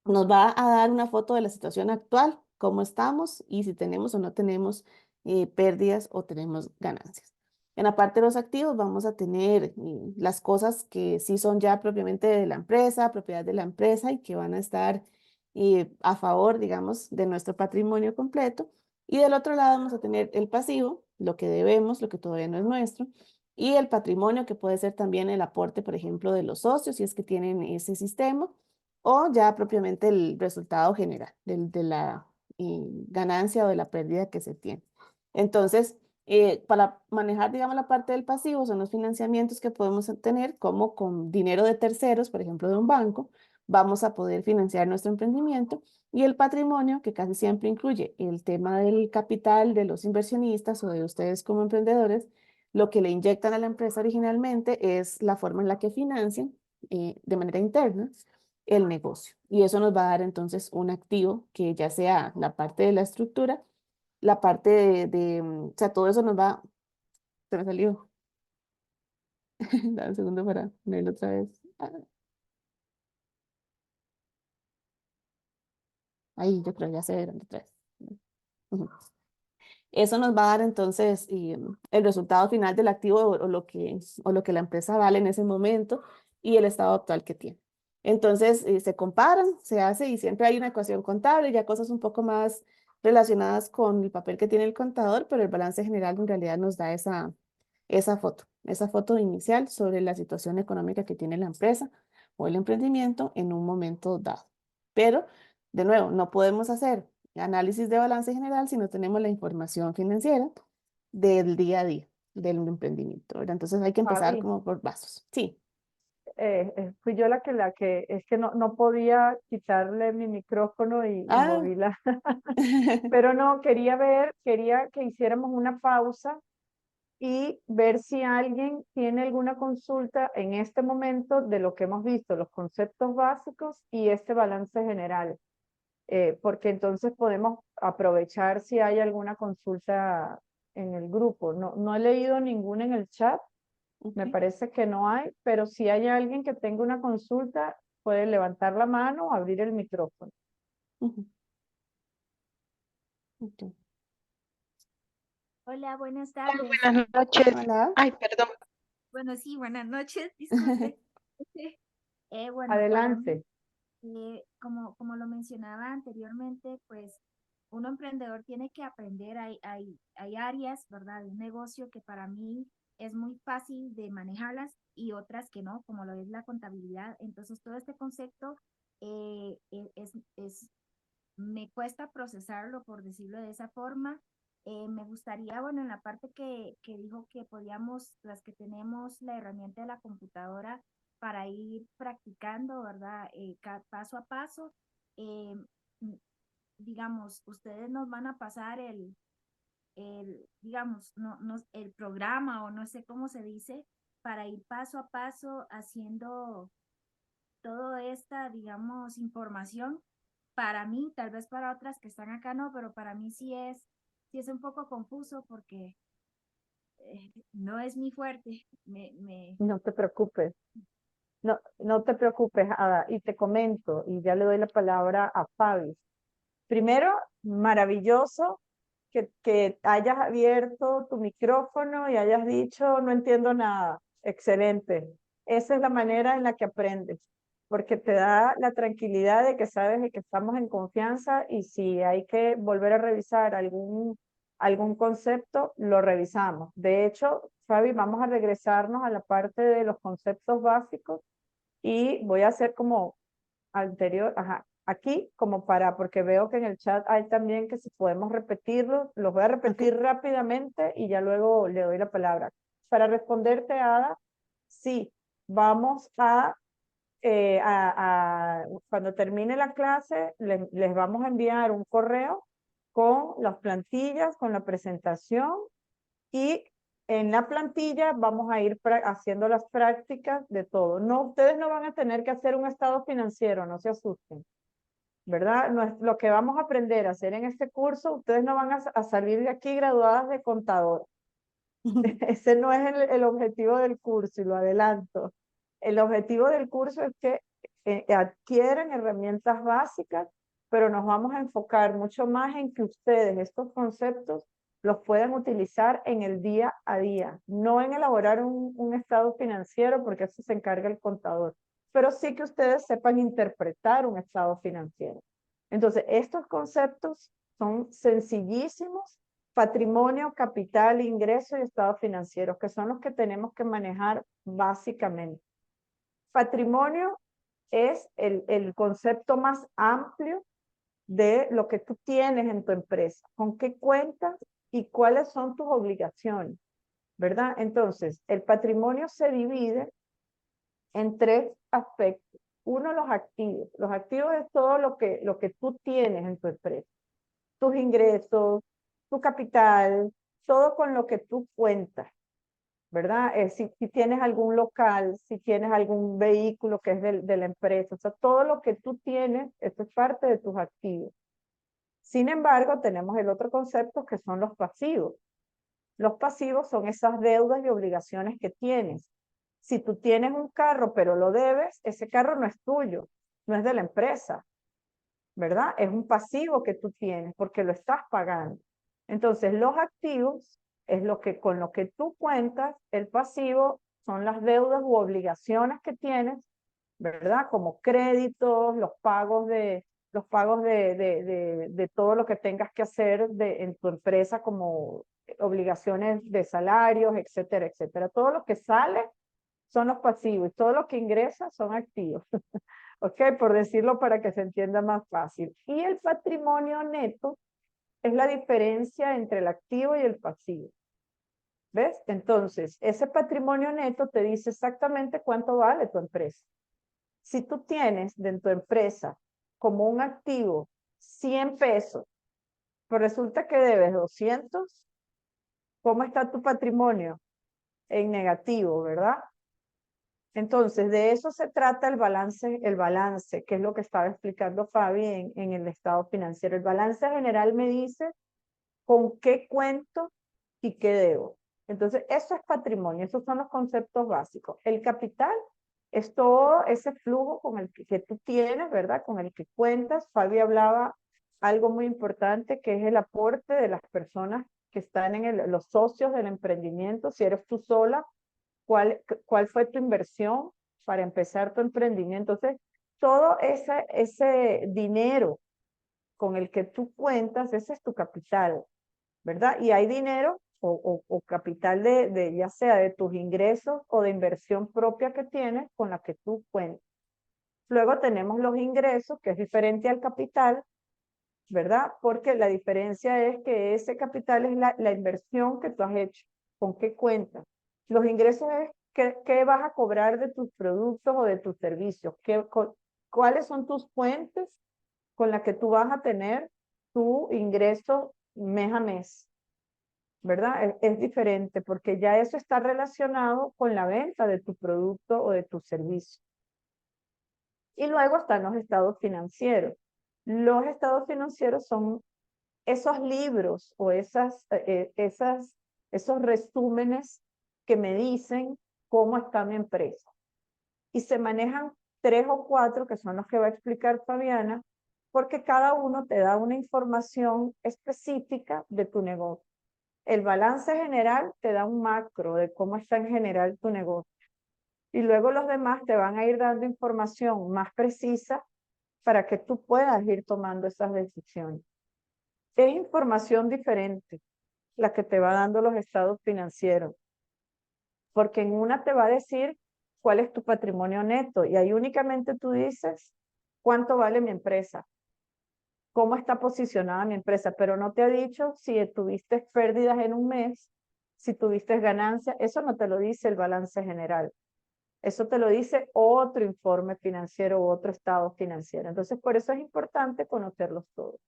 nos va a dar una foto de la situación actual, cómo estamos y si tenemos o no tenemos pérdidas o tenemos ganancias. En la parte de los activos vamos a tener las cosas que sí son ya propiamente de la empresa, propiedad de la empresa y que van a estar a favor, digamos, de nuestro patrimonio completo. Y del otro lado vamos a tener el pasivo, lo que debemos, lo que todavía no es nuestro, y el patrimonio, que puede ser también el aporte, por ejemplo, de los socios, si es que tienen ese sistema, o ya propiamente el resultado general de la ganancia o de la pérdida que se tiene. Entonces, para manejar, digamos, la parte del pasivo son los financiamientos que podemos tener, como con dinero de terceros, por ejemplo, de un banco, vamos a poder financiar nuestro emprendimiento. Y el patrimonio, que casi siempre incluye el tema del capital de los inversionistas o de ustedes como emprendedores, lo que le inyectan a la empresa originalmente es la forma en la que financian de manera interna el negocio. Y eso nos va a dar entonces un activo que ya sea la parte de la estructura, la parte o sea, todo eso nos va, se me salió, dame un segundo para ponerlo otra vez. Ahí yo creo ya se verán otra vez. Ujú. Eso nos va a dar entonces el resultado final del activo o lo que la empresa vale en ese momento y el estado actual que tiene. Entonces se comparan, se hace y siempre hay una ecuación contable, ya cosas un poco más relacionadas con el papel que tiene el contador, pero el balance general en realidad nos da esa foto inicial sobre la situación económica que tiene la empresa o el emprendimiento en un momento dado. Pero, de nuevo, no podemos hacer análisis de balance general si no tenemos la información financiera del día a día del emprendimiento, ¿verdad? Entonces hay que empezar Fabi, como por pasos. Sí. fui yo la que es que no podía quitarle mi micrófono y Ah, moví la. Pero no, quería que hiciéramos una pausa y ver si alguien tiene alguna consulta en este momento de lo que hemos visto, los conceptos básicos y este balance general, porque entonces podemos aprovechar si hay alguna consulta en el grupo. No he leído ninguna en el chat, me ok. parece que no hay, pero si hay alguien que tenga una consulta, puede levantar la mano o abrir el micrófono. Ujú, ok. Hola, buenas Hola, tardes. buenas noches. Hola. Ay, perdón. Bueno, sí, buenas noches, disculpe. Bueno, para mí, Adelante. como lo mencionaba anteriormente, pues uno emprendedor tiene que aprender, hay áreas, ¿verdad? De un negocio que para mí es muy fácil de manejarlas y otras que no, como lo es la contabilidad. Entonces, todo este concepto me cuesta procesarlo, por decirlo de esa forma. Me gustaría, bueno, en la parte que dijo que podíamos, las que tenemos la herramienta de la computadora para ir practicando, ¿verdad? Paso a paso, eh, digamos, ustedes nos van a pasar digamos, el programa o no sé cómo se dice, para ir paso a paso haciendo toda esta, digamos, información. Para mí, tal vez para otras que están acá no, pero para mí sí es un poco confuso porque no es mi fuerte. No te preocupes. No, no te preocupes, Ada, y te comento, y ya le doy la palabra a Fabi. Primero, maravilloso que hayas abierto tu micrófono y hayas dicho, no entiendo nada. Excelente. Esa es la manera en la que aprendes, porque te da la tranquilidad de que sabes de que estamos en confianza y si hay que volver a revisar algún concepto, lo revisamos. De hecho, Fabi, vamos a regresarnos a la parte de los conceptos básicos y voy a hacer como anterior, ajá, aquí como porque veo que en el chat hay también que si podemos repetirlos, los voy a repetir rápidamente y ya luego le doy la palabra. Para responderte, Ada, sí, vamos cuando termine la clase, les vamos a enviar un correo con las plantillas, con la presentación y en la plantilla vamos a ir haciendo las prácticas de todo. No, ustedes no van a tener que hacer un estado financiero, no se asusten, ¿verdad? No es, lo que vamos a aprender a hacer en este curso, ustedes no van a salir de aquí graduadas de contador. Ese no es el objetivo del curso y lo adelanto. El objetivo del curso es que adquieran herramientas básicas, pero nos vamos a enfocar mucho más en que ustedes estos conceptos los puedan utilizar en el día a día, no en elaborar un estado financiero, porque eso se encarga el contador, pero sí que ustedes sepan interpretar un estado financiero. Entonces, estos conceptos son sencillísimos: patrimonio, capital, ingreso y estado financiero, que son los que tenemos que manejar básicamente. Patrimonio es el concepto más amplio de lo que tú tienes en tu empresa, con qué cuentas y cuáles son tus obligaciones, ¿verdad? Entonces, el patrimonio se divide en tres aspectos. Uno, los activos. Los activos es todo lo que tú tienes en tu empresa. Tus ingresos, tu capital, todo con lo que tú cuentas, ¿verdad? Si tienes algún local, si tienes algún vehículo que es de la empresa, o sea, todo lo que tú tienes, esto es parte de tus activos. Sin embargo, tenemos el otro concepto que son los pasivos. Los pasivos son esas deudas y obligaciones que tienes. Si tú tienes un carro pero lo debes, ese carro no es tuyo, no es de la empresa, ¿verdad? Es un pasivo que tú tienes porque lo estás pagando. Entonces, los activos es con lo que tú cuentas, el pasivo son las deudas u obligaciones que tienes, ¿verdad? Como créditos, los pagos de todo lo que tengas que hacer en tu empresa, como obligaciones de salarios, etcétera, etcétera. Todo lo que sale son los pasivos y todo lo que ingresa son activos. ¿Ok? Por decirlo para que se entienda más fácil. Y el patrimonio neto es la diferencia entre el activo y el pasivo. ¿Ves? Entonces, ese patrimonio neto te dice exactamente cuánto vale tu empresa. Si tú tienes de tu empresa como un activo 100 pesos, pero resulta que debes 200, ¿cómo está tu patrimonio? En negativo, ¿verdad? Entonces, de eso se trata el balance, que es lo que estaba explicando Fabi en el estado financiero. El balance general me dice con qué cuento y qué debo. Entonces, eso es patrimonio, esos son los conceptos básicos. El capital es todo ese flujo con el que tú tienes, ¿verdad? Con el que cuentas. Fabi hablaba algo muy importante, que es el aporte de las personas que están los socios del emprendimiento. Si eres tú sola, ¿cuál fue tu inversión para empezar tu emprendimiento? Entonces, todo ese dinero con el que tú cuentas, ese es tu capital, ¿verdad? Y hay dinero o capital ya sea de tus ingresos o de inversión propia que tienes con la que tú cuentas. Luego tenemos los ingresos, que es diferente al capital, ¿verdad? Porque la diferencia es que ese capital es la inversión que tú has hecho, con qué cuentas. Los ingresos es qué vas a cobrar de tus productos o de tus servicios, cuáles son tus fuentes con las que tú vas a tener tu ingreso mes a mes, ¿verdad? Es diferente porque ya eso está relacionado con la venta de tu producto o de tu servicio. Y luego están los estados financieros. Los estados financieros son esos libros o esas esos resúmenes que me dicen cómo está mi empresa. Y se manejan 3 o 4, que son los que va a explicar Fabiana, porque cada uno te da una información específica de tu negocio. El balance general te da un macro de cómo está en general tu negocio. Y luego los demás te van a ir dando información más precisa para que tú puedas ir tomando esas decisiones. Es información diferente la que te va dando los estados financieros, porque en una te va a decir cuál es tu patrimonio neto y ahí únicamente tú dices cuánto vale mi empresa, cómo está posicionada mi empresa, pero no te ha dicho si tuviste pérdidas en un mes, si tuviste ganancias, eso no te lo dice el balance general. Eso te lo dice otro informe financiero u otro estado financiero. Entonces, por eso es importante conocerlos todos.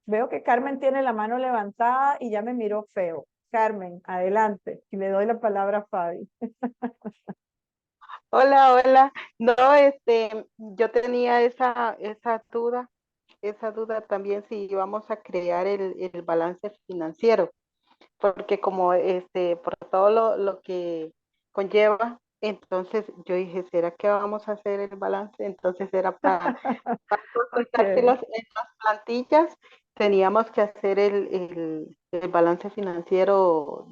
Veo que Carmen tiene la mano levantada y ya me miró feo. Carmen, adelante. Y le doy la palabra a Fabi. Hola, hola. No, yo tenía esa duda también si íbamos a crear el balance financiero, porque como por todo lo que conlleva, entonces yo dije, ¿será que vamos a hacer el balance? Entonces era para Ok, consultárselos en las plantillas, teníamos que hacer el balance financiero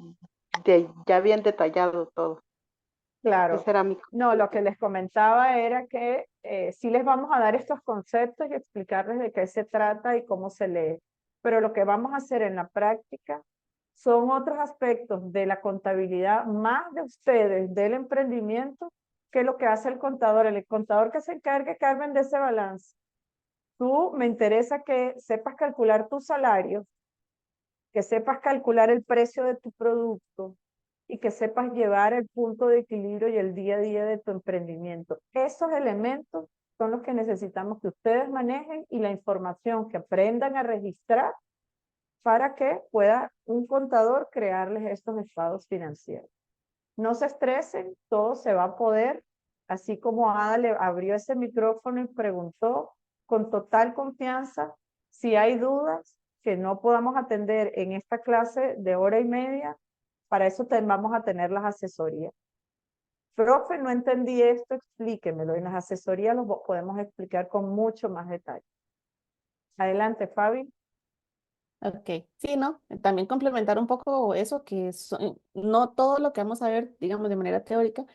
ya bien detallado todo. claro. Esa era mi No, lo que consulta. les comentaba era que sí les vamos a dar estos conceptos y explicarles de qué se trata y cómo se lee. Pero lo que vamos a hacer en la práctica son otros aspectos de la contabilidad más de ustedes, del emprendimiento, que lo que hace el contador que se encargue, Carmen, de ese balance. Tú me interesa que sepas calcular tu salario, que sepas calcular el precio de tu producto y que sepas llevar el punto de equilibrio y el día a día de tu emprendimiento. Esos elementos son los que necesitamos que ustedes manejen y la información que aprendan a registrar para que pueda un contador crearles estos estados financieros. No se estresen, todo se va a poder, así como Ada le abrió ese micrófono y preguntó con total confianza si hay dudas que no podamos atender en esta clase de hora y media, para eso vamos a tener las asesorías. Profe, no entendí esto, explíquemelo. En las asesorías lo podemos explicar con mucho más detalle. Adelante, Fabi. Ok, sí, ¿no? También complementar un poco eso, que no todo lo que vamos a ver, digamos, de manera teórica,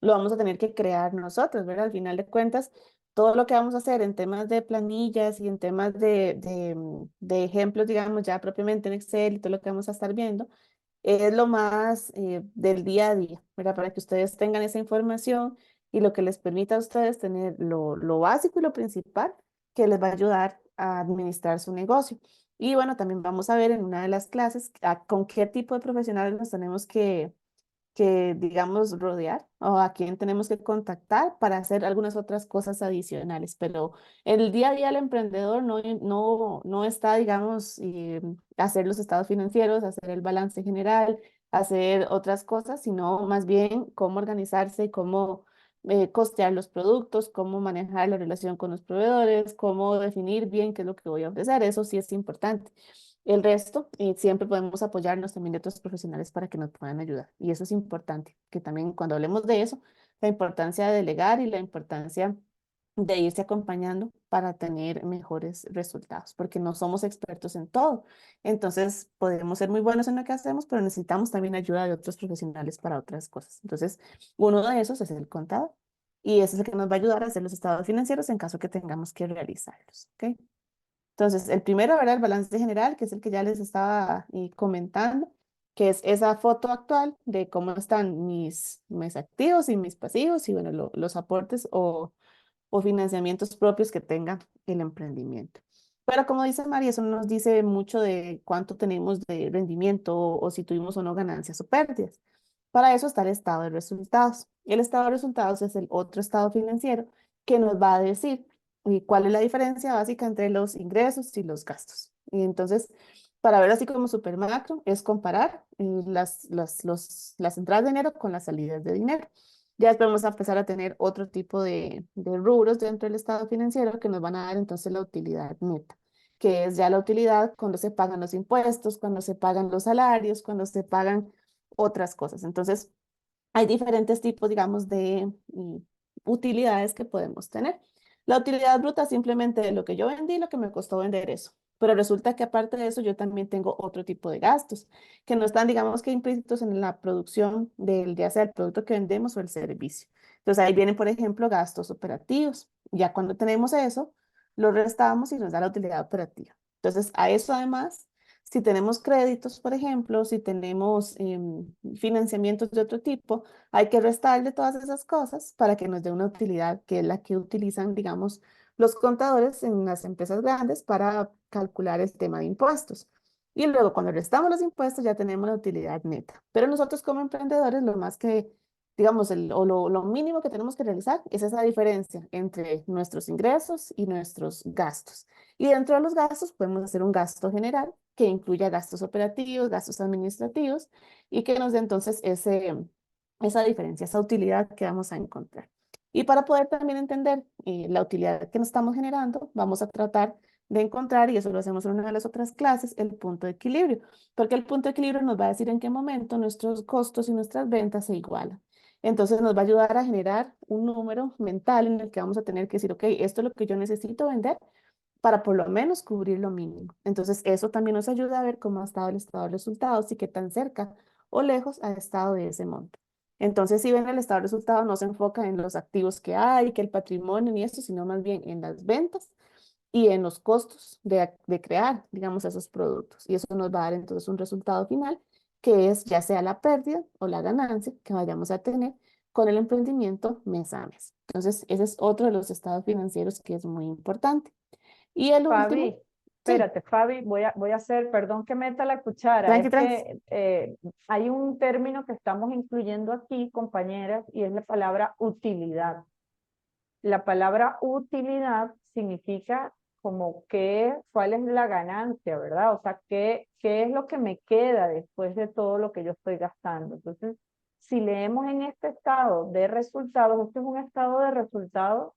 lo vamos a tener que crear nosotros, ¿verdad? Al final de cuentas, todo lo que vamos a hacer en temas de planillas y en temas de ejemplos, digamos, ya propiamente en Excel y todo lo que vamos a estar viendo, es lo más del día a día, ¿verdad? Para que ustedes tengan esa información y lo que les permita a ustedes tener lo básico y lo principal que les va a ayudar a administrar su negocio. Y bueno, también vamos a ver en una de las clases con qué tipo de profesionales nos tenemos que, digamos, rodear o a quién tenemos que contactar para hacer algunas otras cosas adicionales. Pero el día a día el emprendedor no está, digamos, hacer los estados financieros, hacer el balance general, hacer otras cosas, sino más bien cómo organizarse, cómo costear los productos, cómo manejar la relación con los proveedores, cómo definir bien qué es lo que voy a ofrecer. Eso sí es importante. El resto, siempre podemos apoyarnos también de otros profesionales para que nos puedan ayudar. Y eso es importante, que también cuando hablemos de eso, la importancia de delegar y la importancia de irse acompañando para tener mejores resultados, porque no somos expertos en todo. Entonces, podemos ser muy buenos en lo que hacemos, pero necesitamos también ayuda de otros profesionales para otras cosas. Entonces, uno de esos es el contador y ese es el que nos va a ayudar a hacer los estados financieros en caso que tengamos que realizarlos. ¿Ok? Entonces, el primero era el balance general, que es el que ya les estaba comentando, que es esa foto actual de cómo están mis activos y mis pasivos y bueno, los aportes o financiamientos propios que tenga el emprendimiento. Pero como dice María, eso no nos dice mucho de cuánto tenemos de rendimiento o si tuvimos o no ganancias o pérdidas. Para eso está el estado de resultados. El estado de resultados es el otro estado financiero que nos va a decir cuál es la diferencia básica entre los ingresos y los gastos. Y entonces, para ver así como super macro, es comparar las entradas de dinero con las salidas de dinero. Ya después vamos a empezar a tener otro tipo de rubros dentro del estado financiero que nos van a dar entonces la utilidad neta. que es ya la utilidad cuando se pagan los impuestos, cuando se pagan los salarios, cuando se pagan otras cosas. Entonces, hay diferentes tipos, digamos, de utilidades que podemos tener. La utilidad bruta simplemente de lo que yo vendí, lo que me costó vender eso. Pero resulta que aparte de eso, yo también tengo otro tipo de gastos que no están, digamos, que implícitos en la producción del, ya sea el producto que vendemos o el servicio. Entonces ahí vienen, por ejemplo, gastos operativos. Ya cuando tenemos eso, lo restamos y nos da la utilidad operativa. Entonces a eso además, si tenemos créditos, por ejemplo, si tenemos financiamientos de otro tipo, hay que restarle todas esas cosas para que nos dé una utilidad que es la que utilizan, digamos, los contadores en las empresas grandes para calcular el tema de impuestos. Y luego cuando restamos los impuestos ya tenemos la utilidad neta. Pero nosotros como emprendedores lo más que, digamos, lo mínimo que tenemos que realizar es esa diferencia entre nuestros ingresos y nuestros gastos. Y dentro de los gastos podemos hacer un gasto general que incluya gastos operativos, gastos administrativos y que nos dé entonces esa diferencia, esa utilidad que vamos a encontrar. Y para poder también entender la utilidad que nos estamos generando, vamos a tratar de encontrar, y eso lo hacemos en una de las otras clases, el punto de equilibrio, porque el punto de equilibrio nos va a decir en qué momento nuestros costos y nuestras ventas se igualan. Entonces nos va a ayudar a generar un número mental en el que vamos a tener que decir, ok, esto es lo que yo necesito vender para por lo menos cubrir lo mínimo. Entonces eso también nos ayuda a ver cómo ha estado el estado de resultados y qué tan cerca o lejos ha estado de ese monto. Entonces, si ven el estado de resultados, no se enfoca en los activos que hay, que el patrimonio ni eso, sino más bien en las ventas y en los costos de crear, digamos, esos productos. Y eso nos va a dar entonces un resultado final, que es ya sea la pérdida o la ganancia que vayamos a tener con el emprendimiento mes a mes. Entonces, ese es otro de los estados financieros que es muy importante. Y el último, Fabi, sí, espérate, Fabi, voy a hacer, perdón que meta la cuchara, tranqui, es tranqui. que hay un término que estamos incluyendo aquí, compañeras, y es la palabra utilidad. La palabra utilidad significa como cuál es la ganancia, ¿verdad? O sea, qué es lo que me queda después de todo lo que yo estoy gastando. Entonces, si leemos en este estado de resultados, este es un estado de resultados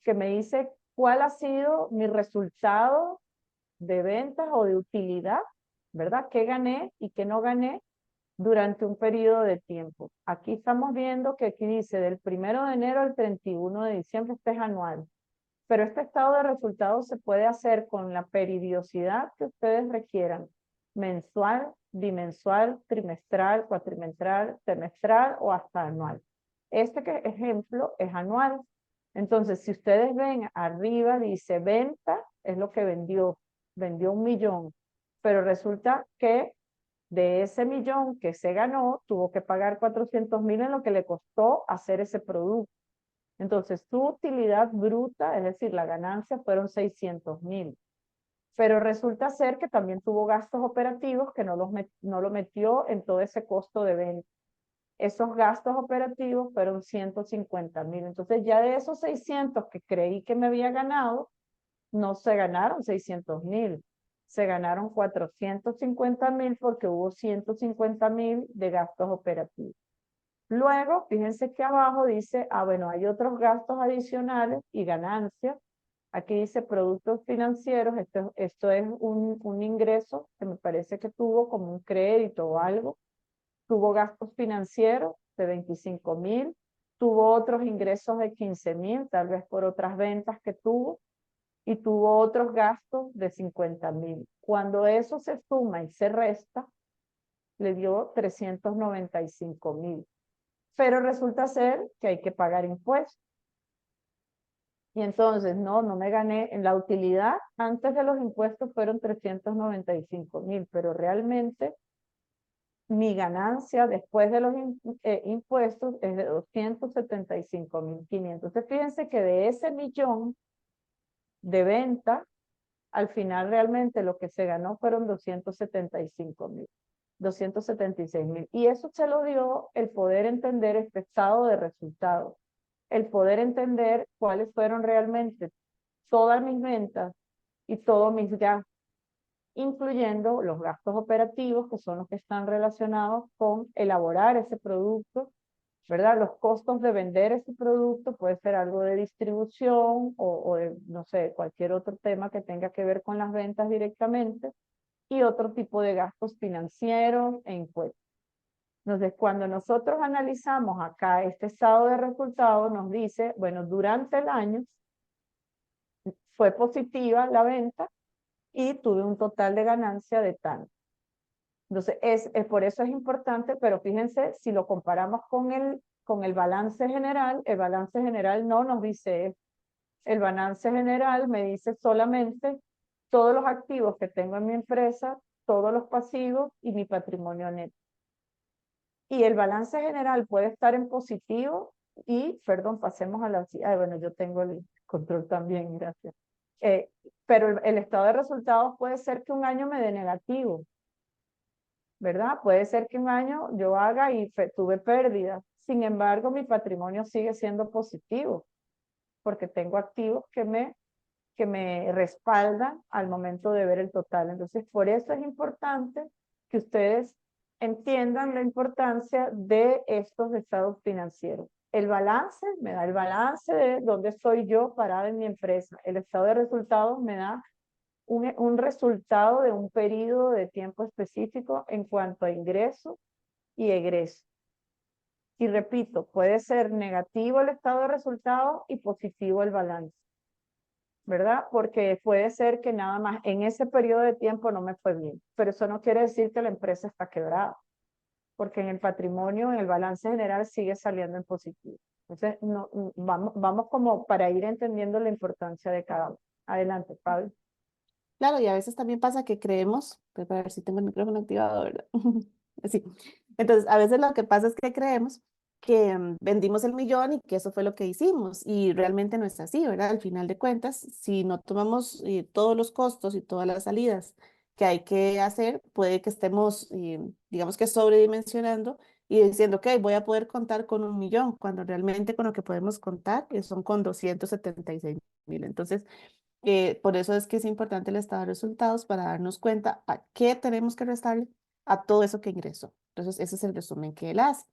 que me dice cuál ha sido mi resultado de ventas o de utilidad, ¿verdad? ¿Qué gané y qué no gané durante un periodo de tiempo? Aquí estamos viendo que aquí dice del 1 de enero al 31 de diciembre, este es anual. Pero este estado de resultados se puede hacer con la periodicidad que ustedes requieran, mensual, bimensual, trimestral, cuatrimestral, semestral o hasta anual. Ejemplo es anual. Entonces, si ustedes ven arriba, dice venta, es lo que vendió 1.000.000, pero resulta que de ese 1.000.000 que se ganó, tuvo que pagar 400.000 en lo que le costó hacer ese producto. Entonces, su utilidad bruta, es decir, la ganancia, fueron 600.000. Pero resulta ser que también tuvo gastos operativos que no lo metió en todo ese costo de venta. Esos gastos operativos fueron 150.000. Entonces, ya de esos 600 que creí que me había ganado, no se ganaron 600.000. Se ganaron 450.000 porque hubo 150.000 de gastos operativos. Luego, fíjense que abajo dice, bueno, hay otros gastos adicionales y ganancias. Aquí dice productos financieros, esto es un ingreso que me parece que tuvo como un crédito o algo. Tuvo gastos financieros de 25.000, tuvo otros ingresos de 15.000, tal vez por otras ventas que tuvo, y tuvo otros gastos de 50.000. Cuando eso se suma y se resta, le dio 395.000. Pero resulta ser que hay que pagar impuestos. Y entonces, no me gané. En la utilidad, antes de los impuestos fueron 395.000, pero realmente mi ganancia después de los impuestos es de 275.500. Entonces, fíjense que de ese 1.000.000 de venta, al final realmente lo que se ganó fueron 275.000. 276.000. Y eso se lo dio el poder entender este estado de resultados, el poder entender cuáles fueron realmente todas mis ventas y todos mis gastos, incluyendo los gastos operativos, que son los que están relacionados con elaborar ese producto, ¿verdad? Los costos de vender ese producto puede ser algo de distribución o de, no sé, cualquier otro tema que tenga que ver con las ventas directamente y otro tipo de gastos financieros e impuestos. Entonces, cuando nosotros analizamos acá este estado de resultados, nos dice, bueno, durante el año fue positiva la venta y tuve un total de ganancia de tanto. Entonces, por eso es importante, pero fíjense, si lo comparamos con el balance general no nos dice eso. El balance general me dice solamente todos los activos que tengo en mi empresa, todos los pasivos y mi patrimonio neto. Y el balance general puede estar en positivo y, perdón, pasemos a la... bueno, yo tengo el control también, gracias. Pero el estado de resultados puede ser que un año me dé negativo, ¿verdad? Puede ser que un año yo haga y tuve pérdidas. Sin embargo, mi patrimonio sigue siendo positivo porque tengo activos que me respaldan al momento de ver el total. Entonces, por eso es importante que ustedes entiendan la importancia de estos estados financieros. El balance me da el balance de dónde estoy yo parada en mi empresa. El estado de resultados me da un resultado de un periodo de tiempo específico en cuanto a ingreso y egreso. Y repito, puede ser negativo el estado de resultados y positivo el balance, ¿verdad? Porque puede ser que nada más en ese periodo de tiempo no me fue bien, pero eso no quiere decir que la empresa está quebrada, porque en el patrimonio, en el balance general sigue saliendo en positivo. Entonces, no, vamos como para ir entendiendo la importancia de cada uno. Adelante, Pablo. Claro, y a veces también pasa que creemos, pues, para ver si tengo el micrófono activado, ¿verdad? Así. Entonces, a veces lo que pasa es que creemos que vendimos el millón y que eso fue lo que hicimos, y realmente no es así, ¿verdad? Al final de cuentas, si no tomamos todos los costos y todas las salidas que hay que hacer, puede que estemos, digamos que sobredimensionando y diciendo, ok, voy a poder contar con 1 millón, cuando realmente con lo que podemos contar son con 276.000. Entonces, por eso es que es importante el estado de resultados para darnos cuenta a qué tenemos que restarle a todo eso que ingresó. Entonces, ese es el resumen que él hace.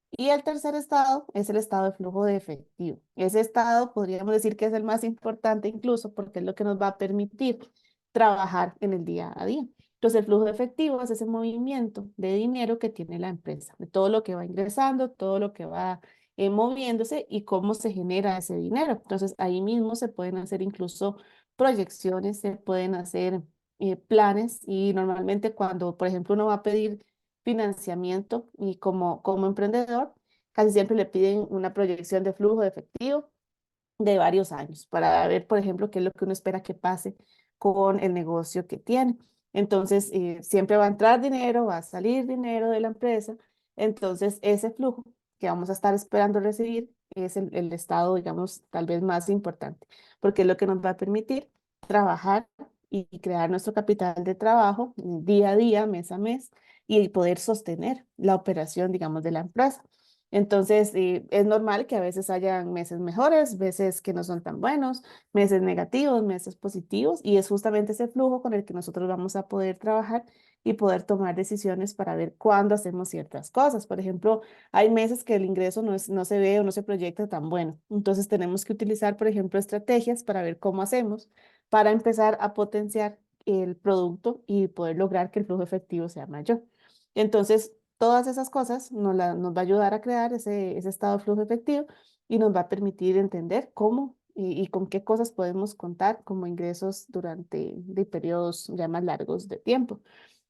Y el tercer estado es el estado de flujo de efectivo. Ese estado podríamos decir que es el más importante incluso porque es lo que nos va a permitir trabajar en el día a día. Entonces, el flujo de efectivo es ese movimiento de dinero que tiene la empresa, de todo lo que va ingresando, todo lo que va moviéndose y cómo se genera ese dinero. Entonces, ahí mismo se pueden hacer incluso proyecciones, se pueden hacer planes y normalmente cuando, por ejemplo, uno va a pedir financiamiento y como emprendedor, casi siempre le piden una proyección de flujo de efectivo de varios años para ver, por ejemplo, qué es lo que uno espera que pase con el negocio que tiene. Entonces, siempre va a entrar dinero, va a salir dinero de la empresa. Entonces, ese flujo que vamos a estar esperando recibir es el estado, digamos, tal vez más importante, porque es lo que nos va a permitir trabajar y crear nuestro capital de trabajo día a día, mes a mes, y poder sostener la operación, digamos, de la empresa. Entonces, es normal que a veces hayan meses mejores, meses que no son tan buenos, meses negativos, meses positivos, y es justamente ese flujo con el que nosotros vamos a poder trabajar y poder tomar decisiones para ver cuándo hacemos ciertas cosas. Por ejemplo, hay meses que el ingreso no se ve o no se proyecta tan bueno. Entonces, tenemos que utilizar, por ejemplo, estrategias para ver cómo hacemos para empezar a potenciar el producto y poder lograr que el flujo efectivo sea mayor. Entonces, todas esas cosas nos va a ayudar a crear ese estado de flujo efectivo y nos va a permitir entender cómo y con qué cosas podemos contar como ingresos durante de periodos ya más largos de tiempo.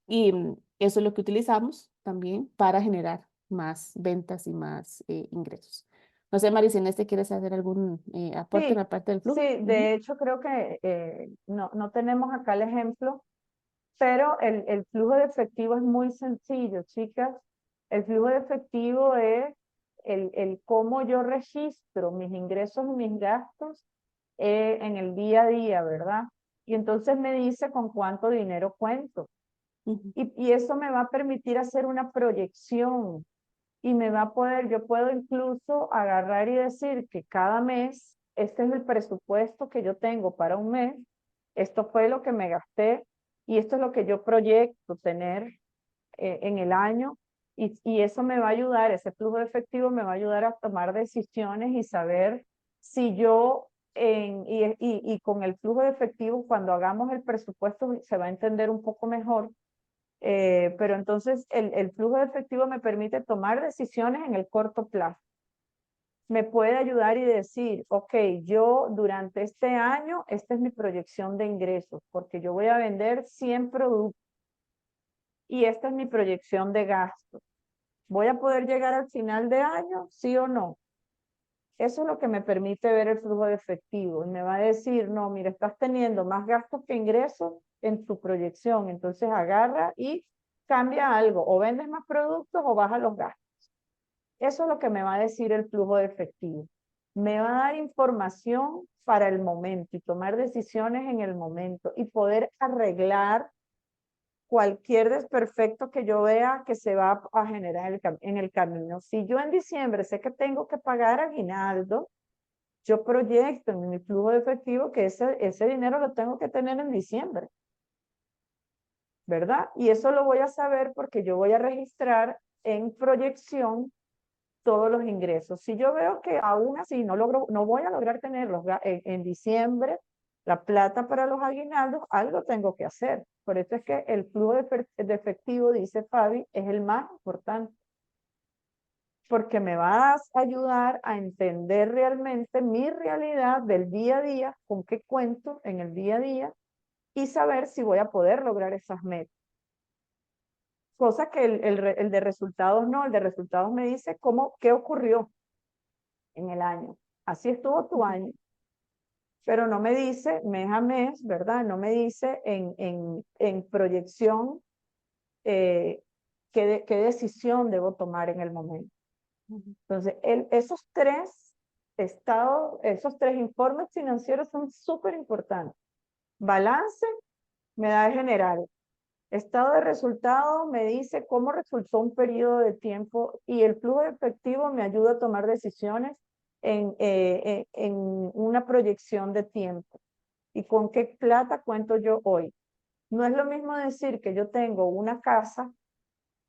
Y eso es lo que utilizamos también para generar más ventas y más ingresos. No sé, Maricela, ¿quieres hacer algún aporte en Sí, la parte del flujo? sí, de hecho creo que no tenemos acá el ejemplo, pero el flujo de efectivo es muy sencillo, chicas. El flujo de efectivo es el cómo yo registro mis ingresos y mis gastos en el día a día, ¿verdad? Y entonces me dice con cuánto dinero cuento. Ujú, Y eso me va a permitir hacer una proyección y me va a poder, yo puedo incluso agarrar y decir que cada mes, este es el presupuesto que yo tengo para un mes, esto fue lo que me gasté y esto es lo que yo proyecto tener en el año Y eso me va a ayudar, ese flujo de efectivo me va a ayudar a tomar decisiones y saber si yo, y con el flujo de efectivo, cuando hagamos el presupuesto, se va a entender un poco mejor. Pero entonces el flujo de efectivo me permite tomar decisiones en el corto plazo. Me puede ayudar y decir, ok, yo durante este año, esta es mi proyección de ingresos, porque yo voy a vender 100 productos y esta es mi proyección de gastos. ¿Voy a poder llegar al final de año? ¿Sí o no? Eso es lo que me permite ver el flujo de efectivo y me va a decir, no, mira, estás teniendo más gastos que ingresos en tu proyección, entonces agarra y cambia algo, o vendes más productos o baja los gastos. Eso es lo que me va a decir el flujo de efectivo. Me va a dar información para el momento y tomar decisiones en el momento y poder arreglar cualquier desperfecto que yo vea que se va a generar en el camino. Si yo en diciembre sé que tengo que pagar aguinaldo, yo proyecto en mi flujo de efectivo que ese dinero lo tengo que tener en diciembre, ¿verdad? Y eso lo voy a saber porque yo voy a registrar en proyección todos los ingresos. Si yo veo que aún así no voy a lograr tener en diciembre la plata para los aguinaldos, algo tengo que hacer. Por eso es que el flujo de efectivo, dice Fabi, es el más importante. Porque me vas a ayudar a entender realmente mi realidad del día a día, con qué cuento en el día a día, y saber si voy a poder lograr esas metas. Cosa que el de resultados no, el de resultados me dice qué ocurrió en el año. Así estuvo tu año. Pero no me dice mes a mes, ¿verdad? No me dice en proyección qué decisión debo tomar en el momento. Entonces, esos tres esos tres informes financieros son súper importantes. Balance me da el general. Estado de resultado me dice cómo resultó un periodo de tiempo y el flujo de efectivo me ayuda a tomar decisiones en una proyección de tiempo. ¿Y con qué plata cuento yo hoy? No es lo mismo decir que yo tengo una casa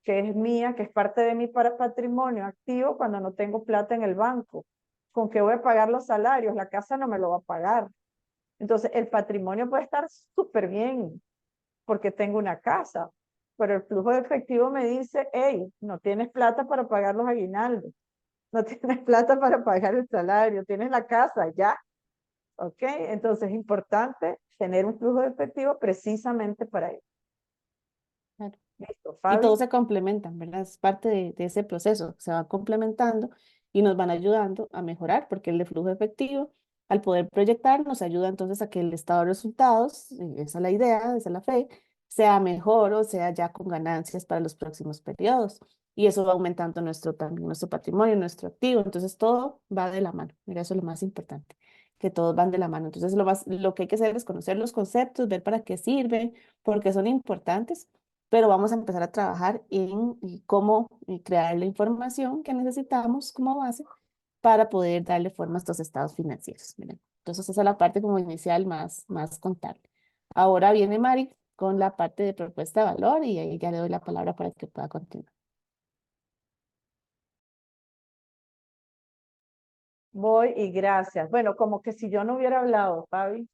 que es mía, que es parte de mi patrimonio activo cuando no tengo plata en el banco. ¿Con qué voy a pagar los salarios? La casa no me lo va a pagar. Entonces, el patrimonio puede estar súper bien porque tengo una casa, pero el flujo de efectivo me dice, hey, no tienes plata para pagar los aguinaldos, no tienes plata para pagar el salario, tienes la casa, ya. ¿Ok? Entonces, es importante tener un flujo de efectivo precisamente para eso. Claro. Listo, Y Fabi. todos se complementan, ¿verdad? Es parte de ese proceso, se van complementando y nos van ayudando a mejorar, porque el de flujo efectivo, al poder proyectar, nos ayuda entonces a que el estado de resultados, esa es la idea, esa es la fe, sea mejor o sea ya con ganancias para los próximos periodos. Y eso va aumentando también nuestro patrimonio, nuestro activo. Entonces todo va de la mano. Mira, eso es lo más importante, que todos van de la mano. Entonces lo que hay que hacer es conocer los conceptos, ver para qué sirven, porque son importantes, pero vamos a empezar a trabajar en cómo crear la información que necesitamos como base para poder darle forma a estos estados financieros. Miren. Entonces esa es la parte como inicial más contable. Ahora viene Mari con la parte de propuesta de valor y ahí ya le doy la palabra para que pueda continuar. Voy y gracias. Bueno, como que si yo no hubiera hablado, Fabi.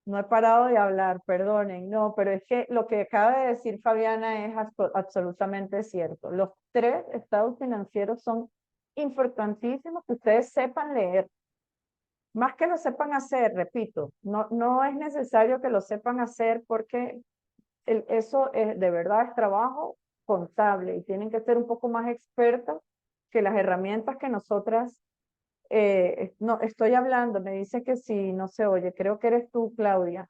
No he parado de hablar, perdonen, no, pero es que lo que acaba de decir Fabiana es absolutamente cierto. Los tres estados financieros son importantísimos que ustedes sepan leer. Más que lo sepan hacer, repito, no es necesario que lo sepan hacer porque eso de verdad es trabajo contable y tienen que ser un poco más expertos que las herramientas que nosotras, no, estoy hablando, me dice que sí, no se oye, creo que eres tú, Claudia,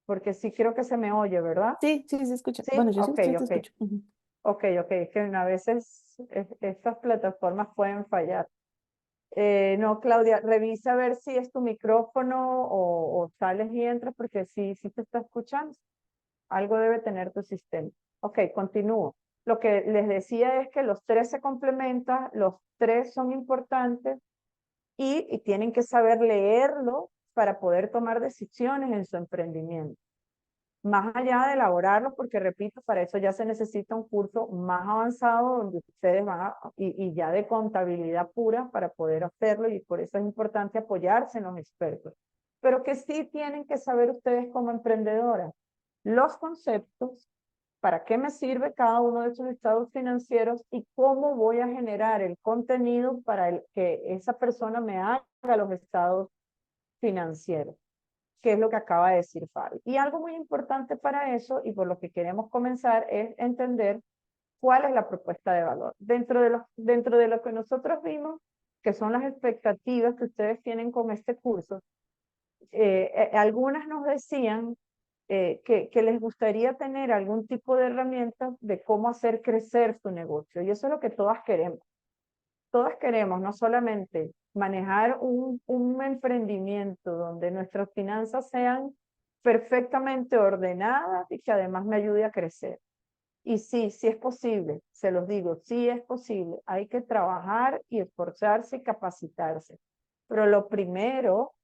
porque sí creo que se me oye, ¿verdad? Sí, sí, se escucha. Sí, Bueno, yo sí, ok, sí te ok, escucho. Ujú. ok, es que a veces estas plataformas pueden fallar. No, Claudia, revisa a ver si es tu micrófono o sales y entras, porque sí te está escuchando. Algo debe tener tu sistema. Ok, continúo. Lo que les decía es que los tres se complementan, los tres son importantes y tienen que saber leerlo para poder tomar decisiones en su emprendimiento. más allá de elaborarlo, porque repito, para eso ya se necesita un curso más avanzado donde ustedes van y ya de contabilidad pura para poder hacerlo, y por eso es importante apoyarse en los expertos. Pero que sí tienen que saber ustedes como emprendedoras los conceptos, para qué me sirve cada uno de esos estados financieros y cómo voy a generar el contenido para que esa persona me haga los estados financieros, que es lo que acaba de decir Fabi. Y algo muy importante para eso, y por lo que queremos comenzar, es entender cuál es la propuesta de valor. Dentro de lo que nosotros vimos, que son las expectativas que ustedes tienen con este curso, algunas nos decían que les gustaría tener algún tipo de herramienta de cómo hacer crecer su negocio. Y eso es lo que todas queremos. Todas queremos no solamente manejar un emprendimiento donde nuestras finanzas sean perfectamente ordenadas y que además me ayude a crecer. Y sí, sí es posible, se los digo, sí es posible. Hay que trabajar y esforzarse y capacitarse. Pero lo primero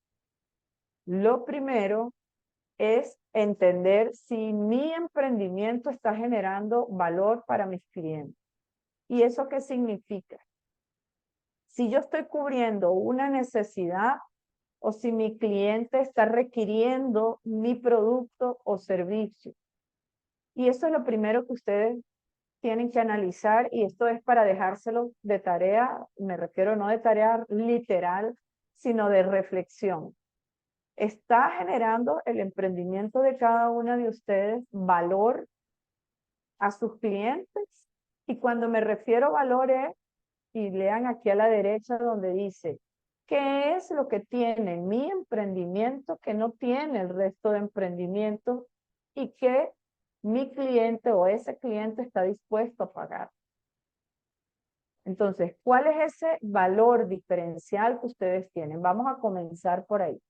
es entender si mi emprendimiento está generando valor para mis clientes. ¿Y eso qué significa? Si yo estoy cubriendo una necesidad o si mi cliente está requiriendo mi producto o servicio. Y eso es lo primero que ustedes tienen que analizar, y esto es para dejárselo de tarea, me refiero no de tarea literal, sino de reflexión. ¿Está generando el emprendimiento de cada una de ustedes valor a sus clientes? Y cuando me refiero a valor es, y lean aquí a la derecha donde dice, ¿qué es lo que tiene mi emprendimiento que no tiene el resto de emprendimientos y que mi cliente o ese cliente está dispuesto a pagar? Entonces, ¿cuál es ese valor diferencial que ustedes tienen? Vamos a comenzar por ahí.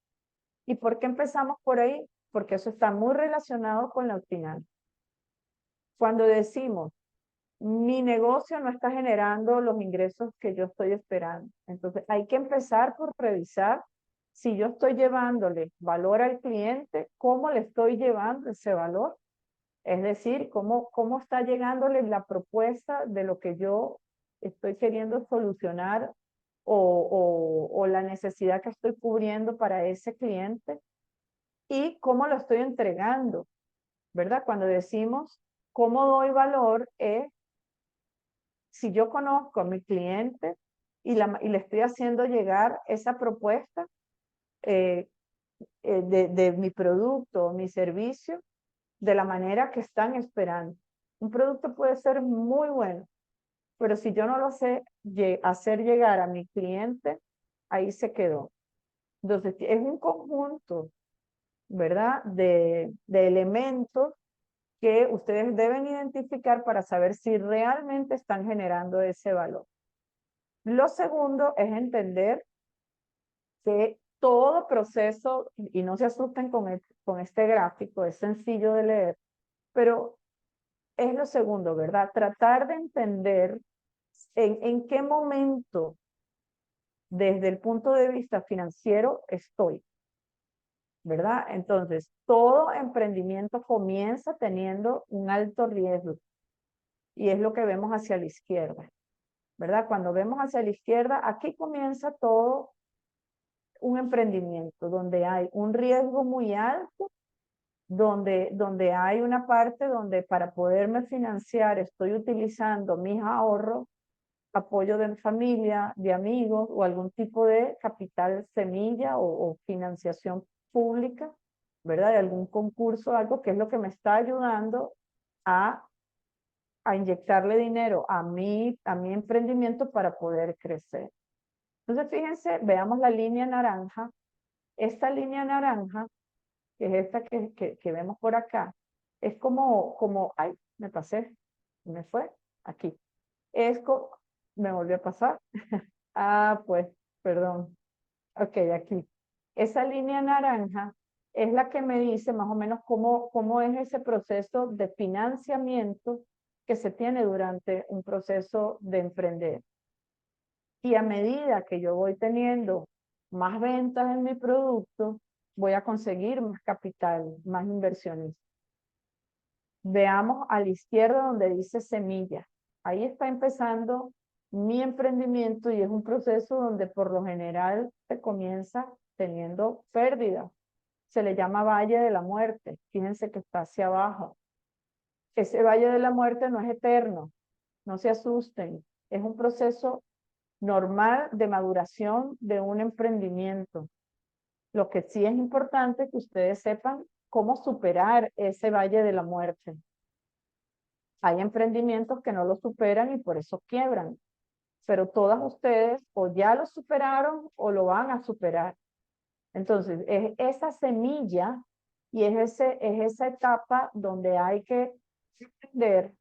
¿Y por qué empezamos por ahí? Porque eso está muy relacionado con la final. Cuando decimos, mi negocio no está generando los ingresos que yo estoy esperando, entonces hay que empezar por revisar si yo estoy llevándole valor al cliente, cómo le estoy llevando ese valor. Es decir, cómo está llegándole la propuesta de lo que yo estoy queriendo solucionar o la necesidad que estoy cubriendo para ese cliente, y cómo lo estoy entregando, ¿verdad? Cuando decimos cómo doy valor, es si yo conozco a mi cliente y le estoy haciendo llegar esa propuesta de mi producto o mi servicio de la manera que están esperando. Un producto puede ser muy bueno, pero si yo no lo sé hacer llegar a mi cliente, ahí se quedó. Entonces, es un conjunto, ¿verdad? De elementos que ustedes deben identificar para saber si realmente están generando ese valor. Lo segundo es entender que todo proceso, y no se asusten con este gráfico, es sencillo de leer, pero es lo segundo, ¿verdad? Tratar de entender en qué momento, desde el punto de vista financiero, estoy, ¿verdad? Entonces, todo emprendimiento comienza teniendo un alto riesgo, y es lo que vemos hacia la izquierda, ¿verdad? Cuando vemos hacia la izquierda, aquí comienza todo un emprendimiento donde hay un riesgo muy alto, donde hay una parte donde para poderme financiar estoy utilizando mis ahorros, apoyo de familia, de amigos o algún tipo de capital semilla o financiación pública, ¿verdad? De algún concurso, algo que es lo que me está ayudando a, a inyectarle dinero a mi emprendimiento para poder crecer. Entonces, fíjense, veamos la línea naranja. Esta línea naranja, que es esta que vemos por acá, es ay, me pasé, me fue, aquí. Me volvió a pasar. Ah, pues, perdón. Ok, aquí. Esa línea naranja es la que me dice más o menos cómo es ese proceso de financiamiento que se tiene durante un proceso de emprender. Y a medida que yo voy teniendo más ventas en mi producto, voy a conseguir más capital, más inversiones. Veamos a la izquierda donde dice semilla. Ahí está empezando mi emprendimiento y es un proceso donde por lo general se comienza teniendo pérdida. Se le llama Valle de la Muerte. Fíjense que está hacia abajo. Ese Valle de la Muerte no es eterno. No se asusten. Es un proceso normal de maduración de un emprendimiento. Lo que sí es importante es que ustedes sepan cómo superar ese Valle de la Muerte. Hay emprendimientos que no lo superan y por eso quiebran, pero todas ustedes o ya lo superaron o lo van a superar. Entonces, es esa semilla y es esa etapa donde hay que aprender,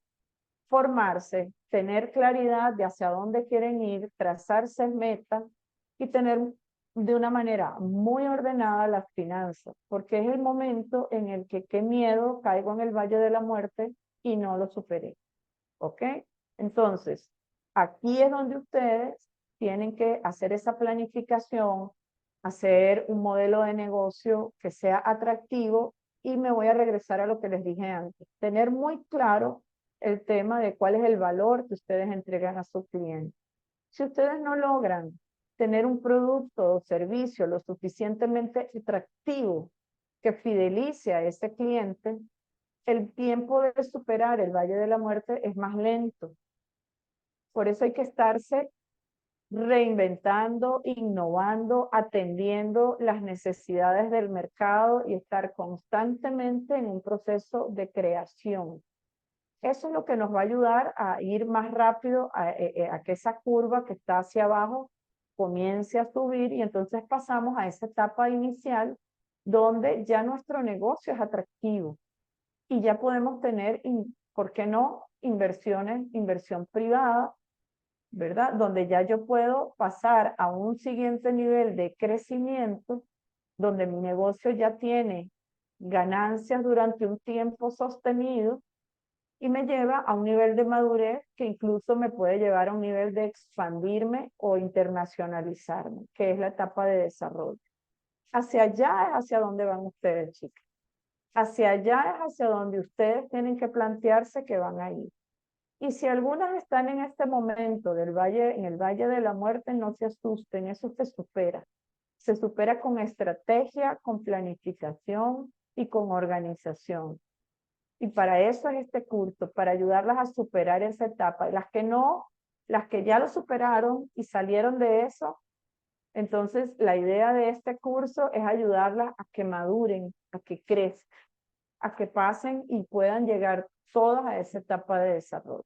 formarse, tener claridad de hacia dónde quieren ir, trazarse metas y tener de una manera muy ordenada las finanzas, porque es el momento en el que qué miedo caigo en el Valle de la Muerte y no lo superé. ¿Ok? Entonces, aquí es donde ustedes tienen que hacer esa planificación, hacer un modelo de negocio que sea atractivo y me voy a regresar a lo que les dije antes. Tener muy claro el tema de cuál es el valor que ustedes entregan a sus clientes. Si ustedes no logran tener un producto o servicio lo suficientemente atractivo que fidelice a ese cliente, el tiempo de superar el Valle de la Muerte es más lento. Por eso hay que estarse reinventando, innovando, atendiendo las necesidades del mercado y estar constantemente en un proceso de creación. Eso es lo que nos va a ayudar a ir más rápido a que esa curva que está hacia abajo comience a subir y entonces pasamos a esa etapa inicial donde ya nuestro negocio es atractivo y ya podemos tener, ¿por qué no?, inversión privada, ¿verdad? Donde ya yo puedo pasar a un siguiente nivel de crecimiento, donde mi negocio ya tiene ganancias durante un tiempo sostenido y me lleva a un nivel de madurez que incluso me puede llevar a un nivel de expandirme o internacionalizarme, que es la etapa de desarrollo. Hacia allá es hacia donde van ustedes, chicas. Hacia allá es hacia donde ustedes tienen que plantearse que van a ir. Y si algunas están en este momento en el Valle de la Muerte, no se asusten, eso se supera. Se supera con estrategia, con planificación y con organización. Y para eso es este curso, para ayudarlas a superar esa etapa. Las que no, las que ya lo superaron y salieron de eso, entonces la idea de este curso es ayudarlas a que maduren, a que crezcan, a que pasen y puedan llegar todas a esa etapa de desarrollo.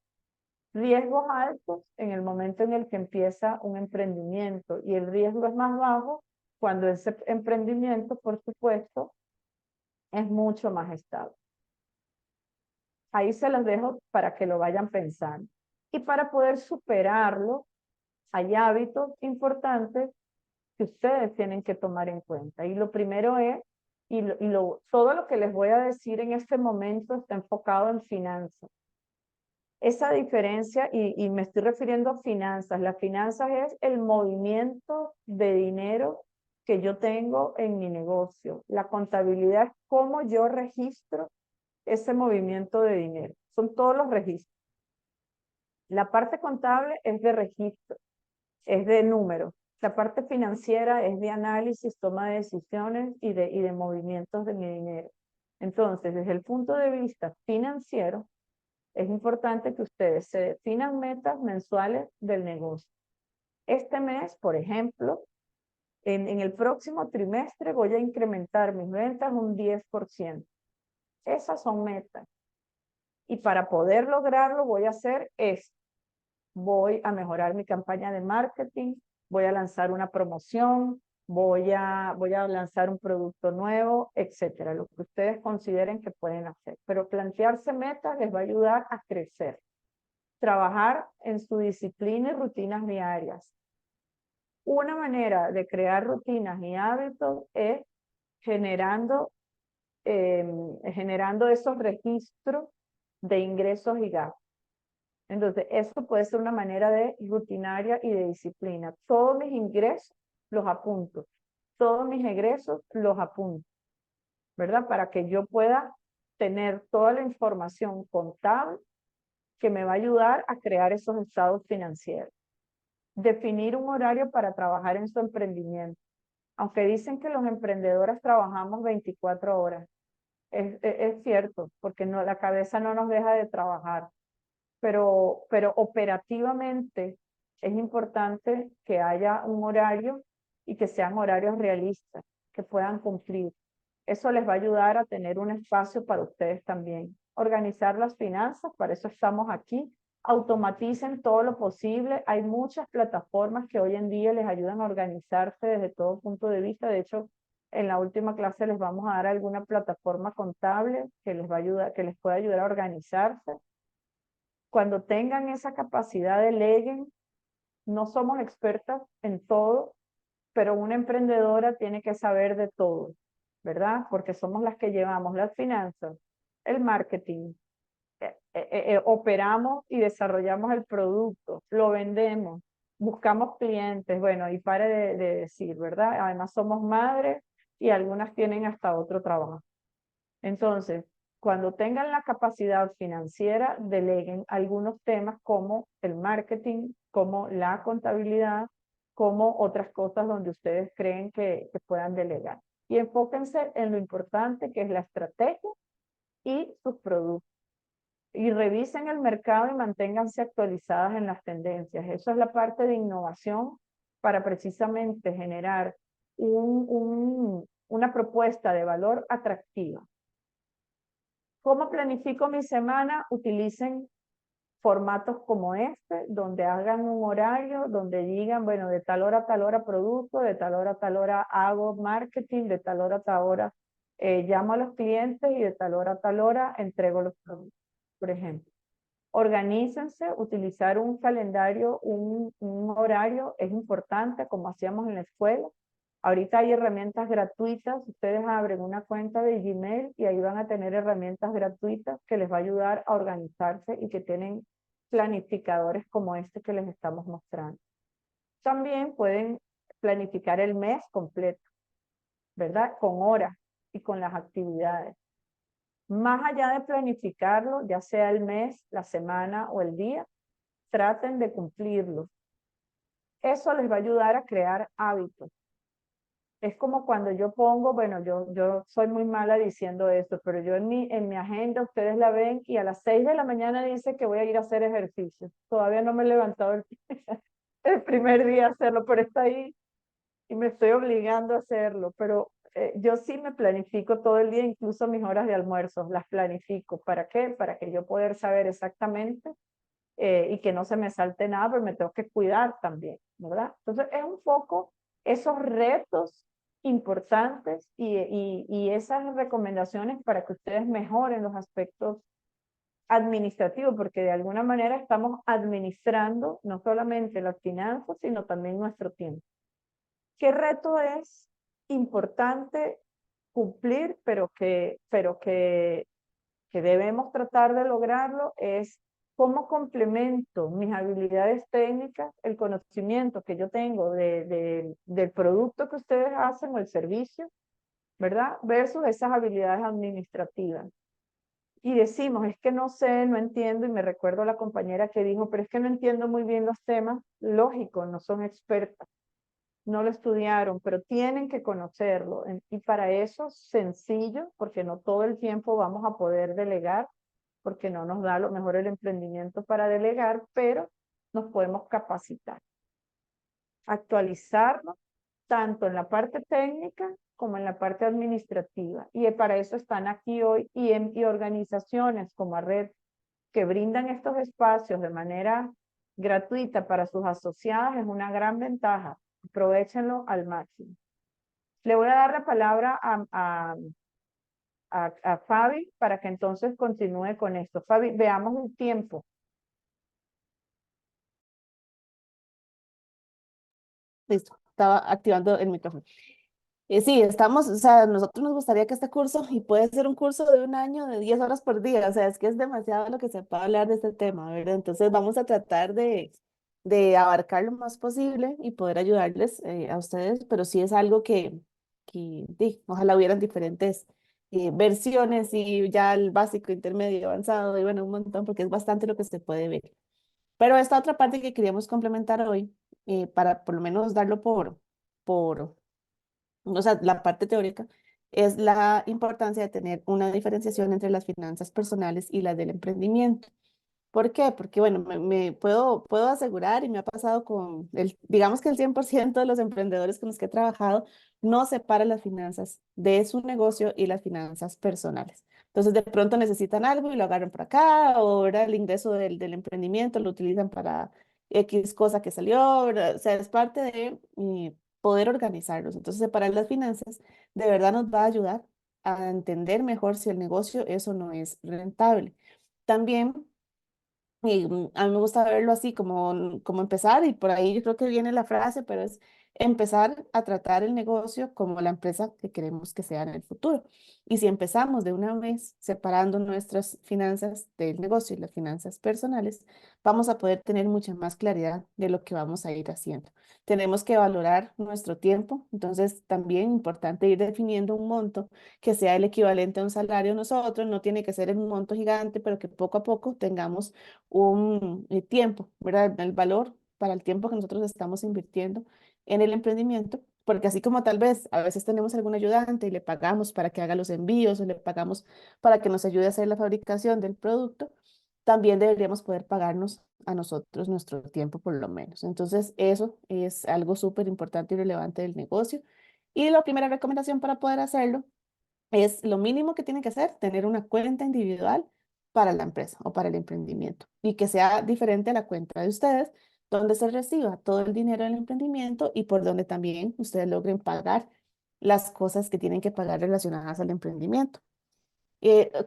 Riesgos altos en el momento en el que empieza un emprendimiento y el riesgo es más bajo cuando ese emprendimiento, por supuesto, es mucho más estable. Ahí se los dejo para que lo vayan pensando. Y para poder superarlo, hay hábitos importantes que ustedes tienen que tomar en cuenta. Y lo primero es, todo lo que les voy a decir en este momento está enfocado en finanzas. Esa diferencia, y me estoy refiriendo a finanzas, las finanzas es el movimiento de dinero que yo tengo en mi negocio. La contabilidad es cómo yo registro ese movimiento de dinero. Son todos los registros. La parte contable es de registro, es de números. La parte financiera es de análisis, toma de decisiones y de movimientos de mi dinero. Entonces, desde el punto de vista financiero, es importante que ustedes se definan metas mensuales del negocio. Este mes, por ejemplo, en el próximo trimestre voy a incrementar mis ventas un 10%. Esas son metas. Y para poder lograrlo voy a hacer esto. Voy a mejorar mi campaña de marketing, voy a lanzar una promoción, voy a lanzar un producto nuevo, etcétera, lo que ustedes consideren que pueden hacer. Pero plantearse metas les va a ayudar a crecer. Trabajar en su disciplina y rutinas diarias. Una manera de crear rutinas y hábitos es generando esos registros de ingresos y gastos. Entonces, eso puede ser una manera de rutinaria y de disciplina. Todos mis ingresos los apunto. Todos mis egresos los apunto. ¿Verdad? Para que yo pueda tener toda la información contable que me va a ayudar a crear esos estados financieros. Definir un horario para trabajar en su emprendimiento. Aunque dicen que los emprendedores trabajamos 24 horas, es cierto, porque no, la cabeza no nos deja de trabajar, pero operativamente es importante que haya un horario y que sean horarios realistas, que puedan cumplir. Eso les va a ayudar a tener un espacio para ustedes también. Organizar las finanzas, para eso estamos aquí. Automaticen todo lo posible. Hay muchas plataformas que hoy en día les ayudan a organizarse desde todo punto de vista. De hecho, en la última clase les vamos a dar alguna plataforma contable que les va a ayudar, que les pueda ayudar a organizarse. Cuando tengan esa capacidad, deleguen. No somos expertas en todo, pero una emprendedora tiene que saber de todo, ¿verdad? Porque somos las que llevamos las finanzas, el marketing, operamos y desarrollamos el producto, lo vendemos, buscamos clientes, bueno, y pare de decir, ¿verdad? Además somos madres y algunas tienen hasta otro trabajo. Entonces, cuando tengan la capacidad financiera, deleguen algunos temas como el marketing, como la contabilidad, como otras cosas donde ustedes creen que puedan delegar. Y enfóquense en lo importante que es la estrategia y sus productos. Y revisen el mercado y manténganse actualizadas en las tendencias. Eso es la parte de innovación para precisamente generar una propuesta de valor atractiva. ¿Cómo planifico mi semana? Utilicen formatos como este, donde hagan un horario, donde digan, bueno, de tal hora a tal hora producto, de tal hora hago marketing, de tal hora a tal hora llamo a los clientes y de tal a tal hora entrego los productos, por ejemplo. Organícense, utilizar un calendario, un horario es importante, como hacíamos en la escuela. Ahorita hay herramientas gratuitas, ustedes abren una cuenta de Gmail y ahí van a tener herramientas gratuitas que les va a ayudar a organizarse y que tienen planificadores como este que les estamos mostrando. También pueden planificar el mes completo, ¿verdad? Con horas y con las actividades. Más allá de planificarlo, ya sea el mes, la semana o el día, traten de cumplirlo. Eso les va a ayudar a crear hábitos. Es como cuando yo pongo, bueno, yo soy muy mala diciendo esto, pero yo en mi agenda, ustedes la ven, y a las 6 de la mañana dice que voy a ir a hacer ejercicio. Todavía no me he levantado el primer día a hacerlo, pero está ahí y me estoy obligando a hacerlo. Pero yo sí me planifico todo el día, incluso mis horas de almuerzo, las planifico. ¿Para qué? Para que yo poder saber exactamente y que no se me salte nada, pero me tengo que cuidar también, ¿verdad? Entonces es un poco esos retos importantes y esas recomendaciones para que ustedes mejoren los aspectos administrativos, porque de alguna manera estamos administrando no solamente las finanzas, sino también nuestro tiempo. ¿Qué reto es importante cumplir, que debemos tratar de lograrlo? Es cómo complemento mis habilidades técnicas, el conocimiento que yo tengo del producto que ustedes hacen o el servicio, ¿verdad? Versus esas habilidades administrativas. Y decimos, es que no sé, no entiendo, y me recuerdo a la compañera que dijo, pero es que no entiendo muy bien los temas. Lógico, no son expertas, no lo estudiaron, pero tienen que conocerlo. Y para eso, sencillo, porque no todo el tiempo vamos a poder delegar, porque no nos da a lo mejor el emprendimiento para delegar, pero nos podemos capacitar, actualizarnos, tanto en la parte técnica como en la parte administrativa. Y para eso están aquí hoy y organizaciones como ARRED, que brindan estos espacios de manera gratuita para sus asociadas, es una gran ventaja. Aprovechenlo al máximo. Le voy a dar la palabra a Fabi para que entonces continúe con esto. Fabi, veamos un tiempo. Listo, estaba activando el micrófono. Sí, estamos, o sea, nosotros nos gustaría que este curso, y puede ser un curso de un año, de 10 horas por día, o sea, es que es demasiado lo que se puede hablar de este tema, ¿verdad? Entonces vamos a tratar de abarcar lo más posible y poder ayudarles a ustedes, pero sí es algo que ojalá hubieran diferentes versiones y ya el básico, intermedio, avanzado y bueno, un montón porque es bastante lo que se puede ver. Pero esta otra parte que queríamos complementar hoy, para por lo menos darlo por, o sea, la parte teórica, es la importancia de tener una diferenciación entre las finanzas personales y las del emprendimiento. ¿Por qué? Porque, bueno, puedo asegurar y me ha pasado digamos que el 100% de los emprendedores con los que he trabajado no separa las finanzas de su negocio y las finanzas personales. Entonces, de pronto necesitan algo y lo agarran por acá, o ahora el ingreso del emprendimiento lo utilizan para X cosa que salió, ¿verdad? O sea, es parte de poder organizarlos. Entonces, separar las finanzas de verdad nos va a ayudar a entender mejor si el negocio es o no es rentable. También y a mí me gusta verlo así como empezar, y por ahí yo creo que viene la frase, pero es empezar a tratar el negocio como la empresa que queremos que sea en el futuro. Y si empezamos de una vez separando nuestras finanzas del negocio y las finanzas personales, vamos a poder tener mucha más claridad de lo que vamos a ir haciendo. Tenemos que valorar nuestro tiempo, entonces también importante ir definiendo un monto que sea el equivalente a un salario nosotros, no tiene que ser un monto gigante, pero que poco a poco tengamos un tiempo, ¿verdad? El valor para el tiempo que nosotros estamos invirtiendo en el emprendimiento, porque así como tal vez a veces tenemos algún ayudante y le pagamos para que haga los envíos o le pagamos para que nos ayude a hacer la fabricación del producto, también deberíamos poder pagarnos a nosotros nuestro tiempo por lo menos. Entonces, eso es algo súper importante y relevante del negocio. Y la primera recomendación para poder hacerlo es lo mínimo que tiene que hacer, tener una cuenta individual para la empresa o para el emprendimiento y que sea diferente a la cuenta de ustedes, donde se reciba todo el dinero del emprendimiento y por donde también ustedes logren pagar las cosas que tienen que pagar relacionadas al emprendimiento.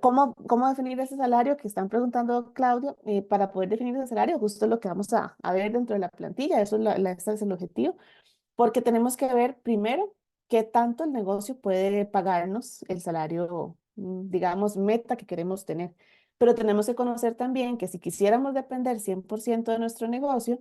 ¿Cómo definir ese salario que están preguntando, Claudia? Para poder definir ese salario, justo lo que vamos a ver dentro de la plantilla, eso es este es el objetivo, porque tenemos que ver primero qué tanto el negocio puede pagarnos el salario, digamos, meta que queremos tener. Pero tenemos que conocer también que si quisiéramos depender 100% de nuestro negocio,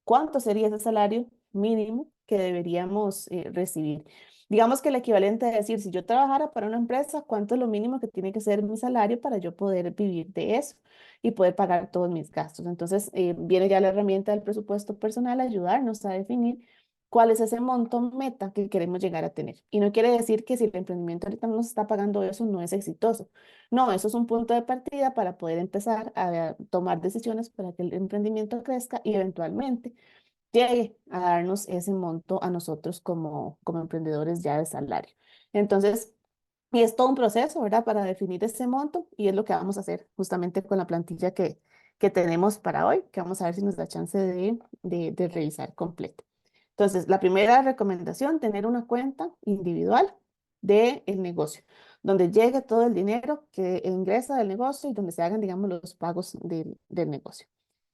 ¿cuánto sería ese salario mínimo que deberíamos recibir? Digamos que el equivalente a decir, si yo trabajara para una empresa, ¿cuánto es lo mínimo que tiene que ser mi salario para yo poder vivir de eso y poder pagar todos mis gastos? Entonces, viene ya la herramienta del presupuesto personal a ayudarnos a definir cuál es ese monto meta que queremos llegar a tener. Y no quiere decir que si el emprendimiento ahorita no nos está pagando eso, no es exitoso. No, eso es un punto de partida para poder empezar a tomar decisiones para que el emprendimiento crezca y eventualmente llegue a darnos ese monto a nosotros como emprendedores ya de salario. Entonces, y es todo un proceso, ¿verdad? Para definir ese monto y es lo que vamos a hacer justamente con la plantilla que tenemos para hoy, que vamos a ver si nos da chance de revisar completo. Entonces, la primera recomendación, tener una cuenta individual del negocio, donde llegue todo el dinero que ingresa del negocio y donde se hagan, digamos, los pagos del negocio.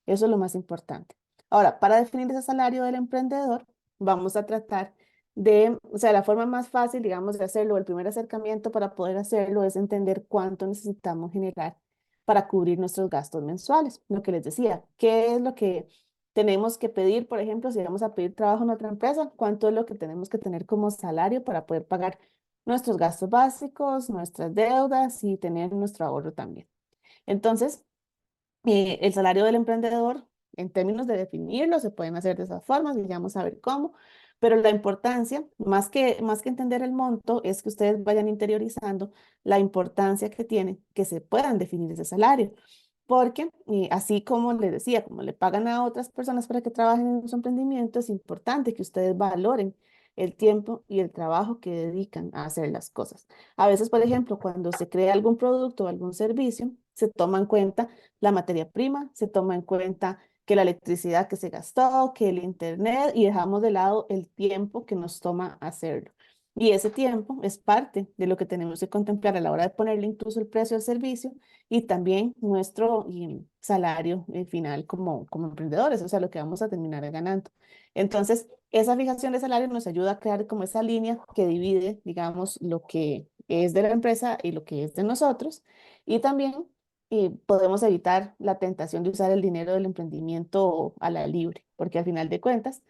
Eso es lo más importante. Ahora, para definir ese salario del emprendedor, vamos a tratar o sea, la forma más fácil, digamos, de hacerlo, el primer acercamiento para poder hacerlo es entender cuánto necesitamos generar para cubrir nuestros gastos mensuales. Lo que les decía, ¿qué es lo que tenemos que pedir? Por ejemplo, si vamos a pedir trabajo en otra empresa, ¿cuánto es lo que tenemos que tener como salario para poder pagar nuestros gastos básicos, nuestras deudas y tener nuestro ahorro también? Entonces, el salario del emprendedor, en términos de definirlo, se pueden hacer de esas formas, y ya vamos a ver cómo, pero la importancia, más que entender el monto, es que ustedes vayan interiorizando la importancia que tiene que se puedan definir ese salario. Porque así como les decía, como le pagan a otras personas para que trabajen en su emprendimiento, es importante que ustedes valoren el tiempo y el trabajo que dedican a hacer las cosas. A veces, por ejemplo, cuando se crea algún producto o algún servicio, se toma en cuenta la materia prima, se toma en cuenta que la electricidad que se gastó, que el internet, y dejamos de lado el tiempo que nos toma hacerlo. Y ese tiempo es parte de lo que tenemos que contemplar a la hora de ponerle incluso el precio del servicio y también nuestro salario final como emprendedores, o sea, lo que vamos a terminar ganando. Entonces, esa fijación de salario nos ayuda a crear como esa línea que divide, digamos, lo que es de la empresa y lo que es de nosotros. Y también podemos evitar la tentación de usar el dinero del emprendimiento a la libre, porque al final de cuentas,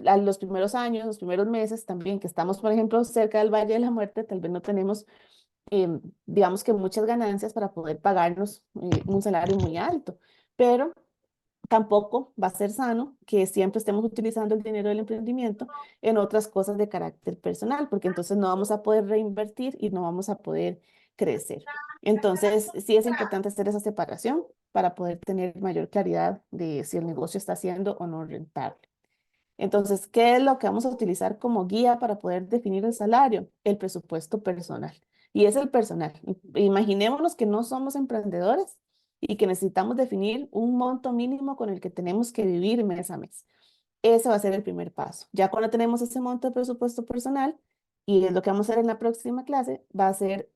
a los primeros años, los primeros meses también que estamos, por ejemplo, cerca del Valle de la Muerte, tal vez no tenemos digamos que muchas ganancias para poder pagarnos un salario muy alto, pero tampoco va a ser sano que siempre estemos utilizando el dinero del emprendimiento en otras cosas de carácter personal, porque entonces no vamos a poder reinvertir y no vamos a poder crecer. Entonces, sí es importante hacer esa separación para poder tener mayor claridad de si el negocio está siendo o no rentable. Entonces, ¿qué es lo que vamos a utilizar como guía para poder definir el salario? El presupuesto personal. Y es el personal. Imaginémonos que no somos emprendedores y que necesitamos definir un monto mínimo con el que tenemos que vivir mes a mes. Ese va a ser el primer paso. Ya cuando tenemos ese monto de presupuesto personal, y es lo que vamos a hacer en la próxima clase, va a ser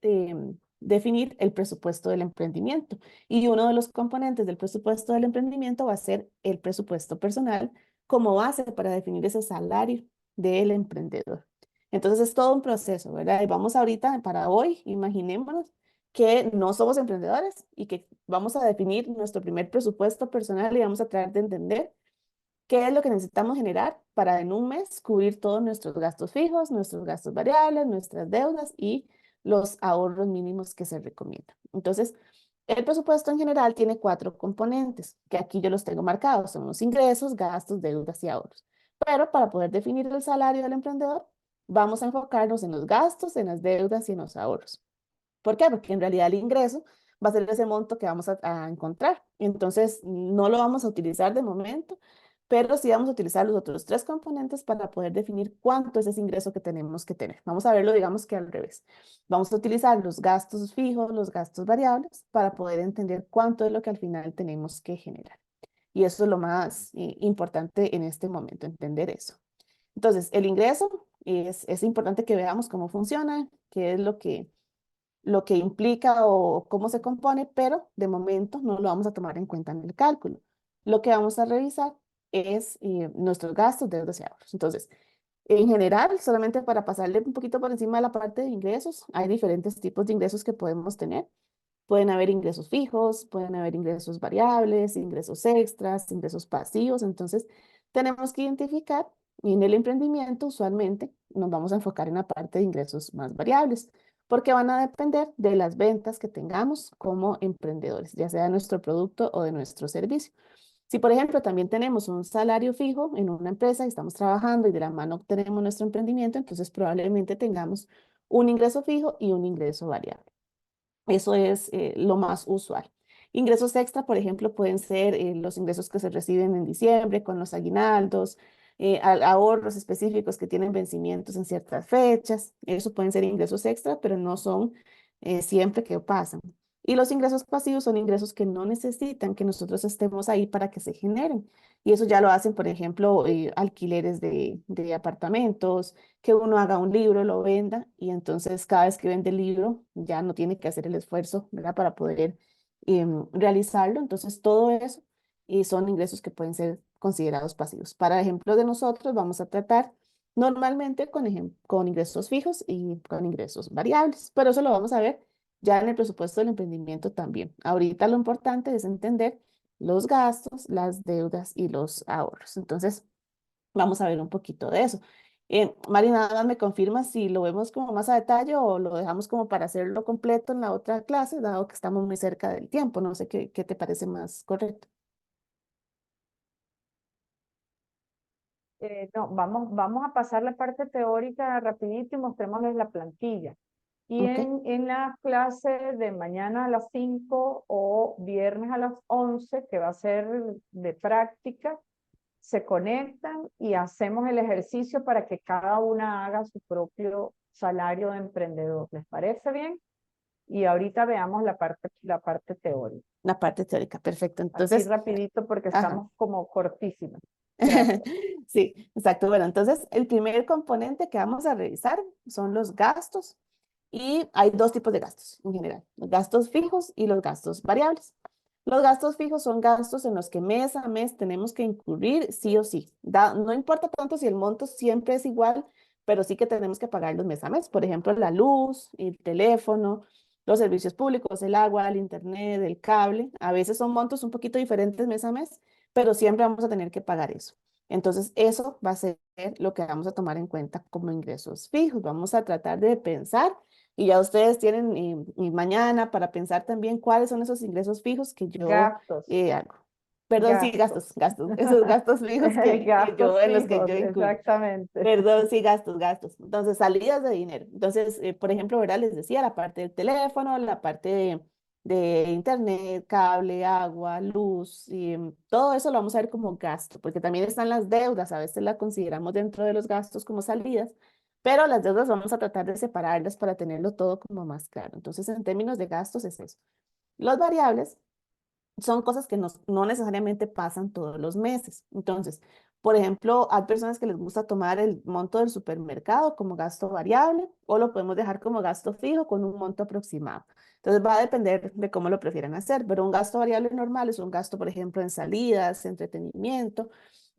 definir el presupuesto del emprendimiento. Y uno de los componentes del presupuesto del emprendimiento va a ser el presupuesto personal como base para definir ese salario del emprendedor. Entonces es todo un proceso, ¿verdad? Y vamos ahorita, para hoy, imaginémonos que no somos emprendedores y que vamos a definir nuestro primer presupuesto personal y vamos a tratar de entender qué es lo que necesitamos generar para en un mes cubrir todos nuestros gastos fijos, nuestros gastos variables, nuestras deudas y los ahorros mínimos que se recomiendan. Entonces, el presupuesto en general tiene 4 componentes, que aquí yo los tengo marcados, son los ingresos, gastos, deudas y ahorros. Pero para poder definir el salario del emprendedor, vamos a enfocarnos en los gastos, en las deudas y en los ahorros. ¿Por qué? Porque en realidad el ingreso va a ser ese monto que vamos a encontrar. Entonces, no lo vamos a utilizar de momento, pero sí vamos a utilizar los otros 3 componentes para poder definir cuánto es ese ingreso que tenemos que tener. Vamos a verlo, digamos que al revés. Vamos a utilizar los gastos fijos, los gastos variables, para poder entender cuánto es lo que al final tenemos que generar. Y eso es lo más importante en este momento, entender eso. Entonces, el ingreso es importante que veamos cómo funciona, qué es lo que implica o cómo se compone, pero de momento no lo vamos a tomar en cuenta en el cálculo. Lo que vamos a revisar es nuestros gastos, deudas y ahorros. Entonces, en general, solamente para pasarle un poquito por encima de la parte de ingresos, hay diferentes tipos de ingresos que podemos tener. Pueden haber ingresos fijos, pueden haber ingresos variables, ingresos extras, ingresos pasivos. Entonces, tenemos que identificar y en el emprendimiento usualmente nos vamos a enfocar en la parte de ingresos más variables, porque van a depender de las ventas que tengamos como emprendedores, ya sea de nuestro producto o de nuestro servicio. Si, por ejemplo, también tenemos un salario fijo en una empresa y estamos trabajando y de la mano tenemos nuestro emprendimiento, entonces probablemente tengamos un ingreso fijo y un ingreso variable. Eso es lo más usual. Ingresos extra, por ejemplo, pueden ser los ingresos que se reciben en diciembre con los aguinaldos, ahorros específicos que tienen vencimientos en ciertas fechas. Eso pueden ser ingresos extra, pero no son siempre que pasan. Y los ingresos pasivos son ingresos que no necesitan que nosotros estemos ahí para que se generen. Y eso ya lo hacen, por ejemplo, alquileres de apartamentos, que uno haga un libro, lo venda y entonces cada vez que vende el libro ya no tiene que hacer el esfuerzo, ¿verdad? Para poder realizarlo. Entonces todo eso y son ingresos que pueden ser considerados pasivos. Para ejemplo de nosotros vamos a tratar normalmente con ingresos fijos y con ingresos variables, pero eso lo vamos a ver ya en el presupuesto del emprendimiento también. Ahorita lo importante es entender los gastos, las deudas y los ahorros. Entonces, vamos a ver un poquito de eso. Mari, nada más me confirma si lo vemos como más a detalle o lo dejamos como para hacerlo completo en la otra clase, dado que estamos muy cerca del tiempo. No sé qué te parece más correcto. No, vamos a pasar la parte teórica rapidito y mostrémosles la plantilla. Y Ok, en la clase de mañana a las 5 o viernes a las 11, que va a ser de práctica, se conectan y hacemos el ejercicio para que cada una haga su propio salario de emprendedor. ¿Les parece bien? Y ahorita veamos la parte teórica. la parte teórica, perfecto. Así Entonces, rapidito porque ajá. estamos como cortísimas. Gracias. Sí, exacto. Bueno, entonces el primer componente que vamos a revisar son los gastos y hay 2 tipos de gastos en general, los gastos fijos y los gastos variables. Los gastos fijos son gastos en los que mes a mes tenemos que incurrir sí o sí. No importa tanto si el monto siempre es igual, pero sí que tenemos que pagarlos mes a mes. Por ejemplo, la luz, el teléfono, los servicios públicos, el agua, el internet, el cable. A veces son montos un poquito diferentes mes a mes, pero siempre vamos a tener que pagar eso. Entonces, eso va a ser lo que vamos a tomar en cuenta como ingresos fijos. Vamos a tratar de pensar Y ya ustedes tienen y mañana para pensar también cuáles son esos ingresos fijos que yo Gastos, hago. Perdón, sí, gastos. esos gastos fijos que yo, Gastos en los que fijos, yo incluyo. exactamente. Perdón, sí, gastos. Entonces, salidas de dinero. Entonces, por ejemplo, ¿verdad? Les decía la parte del teléfono, la parte de internet, cable, agua, luz, y todo eso lo vamos a ver como gasto, porque también están las deudas, a veces la consideramos dentro de los gastos como salidas, pero las deudas vamos a tratar de separarlas para tenerlo todo como más claro. Entonces, en términos de gastos es eso. Los variables son cosas que no necesariamente pasan todos los meses. Entonces, por ejemplo, hay personas que les gusta tomar el monto del supermercado como gasto variable o lo podemos dejar como gasto fijo con un monto aproximado. Entonces, va a depender de cómo lo prefieran hacer, pero un gasto variable normal es un gasto, por ejemplo, en salidas, entretenimiento,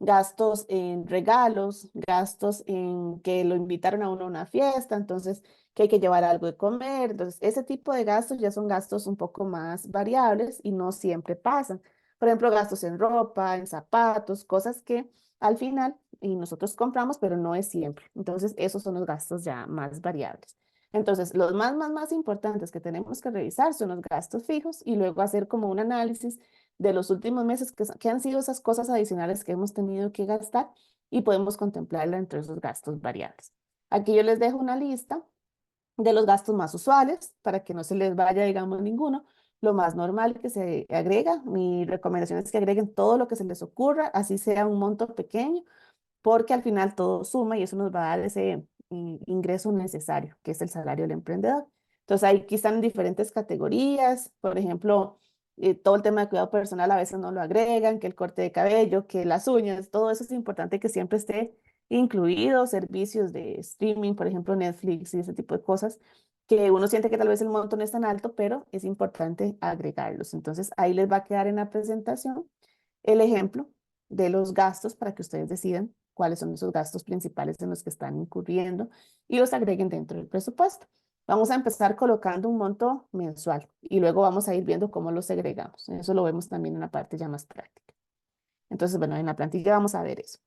gastos en regalos, gastos en que lo invitaron a uno a una fiesta, entonces que hay que llevar algo de comer. Entonces, ese tipo de gastos ya son gastos un poco más variables y no siempre pasan. Por ejemplo, gastos en ropa, en zapatos, cosas que al final y nosotros compramos, pero no es siempre. Entonces, esos son los gastos ya más variables. Entonces, los más importantes que tenemos que revisar son los gastos fijos y luego hacer como un análisis de los últimos meses que han sido esas cosas adicionales que hemos tenido que gastar y podemos contemplarla entre esos gastos variables. Aquí yo les dejo una lista de los gastos más usuales para que no se les vaya, digamos, ninguno. Lo más normal que se agrega, mi recomendación es que agreguen todo lo que se les ocurra, así sea un monto pequeño, porque al final todo suma y eso nos va a dar ese ingreso necesario, que es el salario del emprendedor. Entonces, ahí aquí están diferentes categorías, por ejemplo, todo el tema de cuidado personal a veces no lo agregan, que el corte de cabello, que las uñas, todo eso es importante que siempre esté incluido, servicios de streaming, por ejemplo, Netflix y ese tipo de cosas, que uno siente que tal vez el monto no es tan alto, pero es importante agregarlos. Entonces, ahí les va a quedar en la presentación el ejemplo de los gastos para que ustedes decidan cuáles son esos gastos principales en los que están incurriendo y los agreguen dentro del presupuesto. Vamos a empezar colocando un monto mensual y luego vamos a ir viendo cómo los segregamos. Eso lo vemos también en la parte ya más práctica. Entonces, bueno, en la plantilla vamos a ver eso.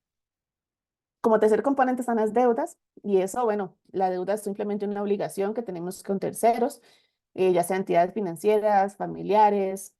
Como tercer componente están las deudas y eso, bueno, la deuda es simplemente una obligación que tenemos con terceros, ya sea entidades financieras, familiares,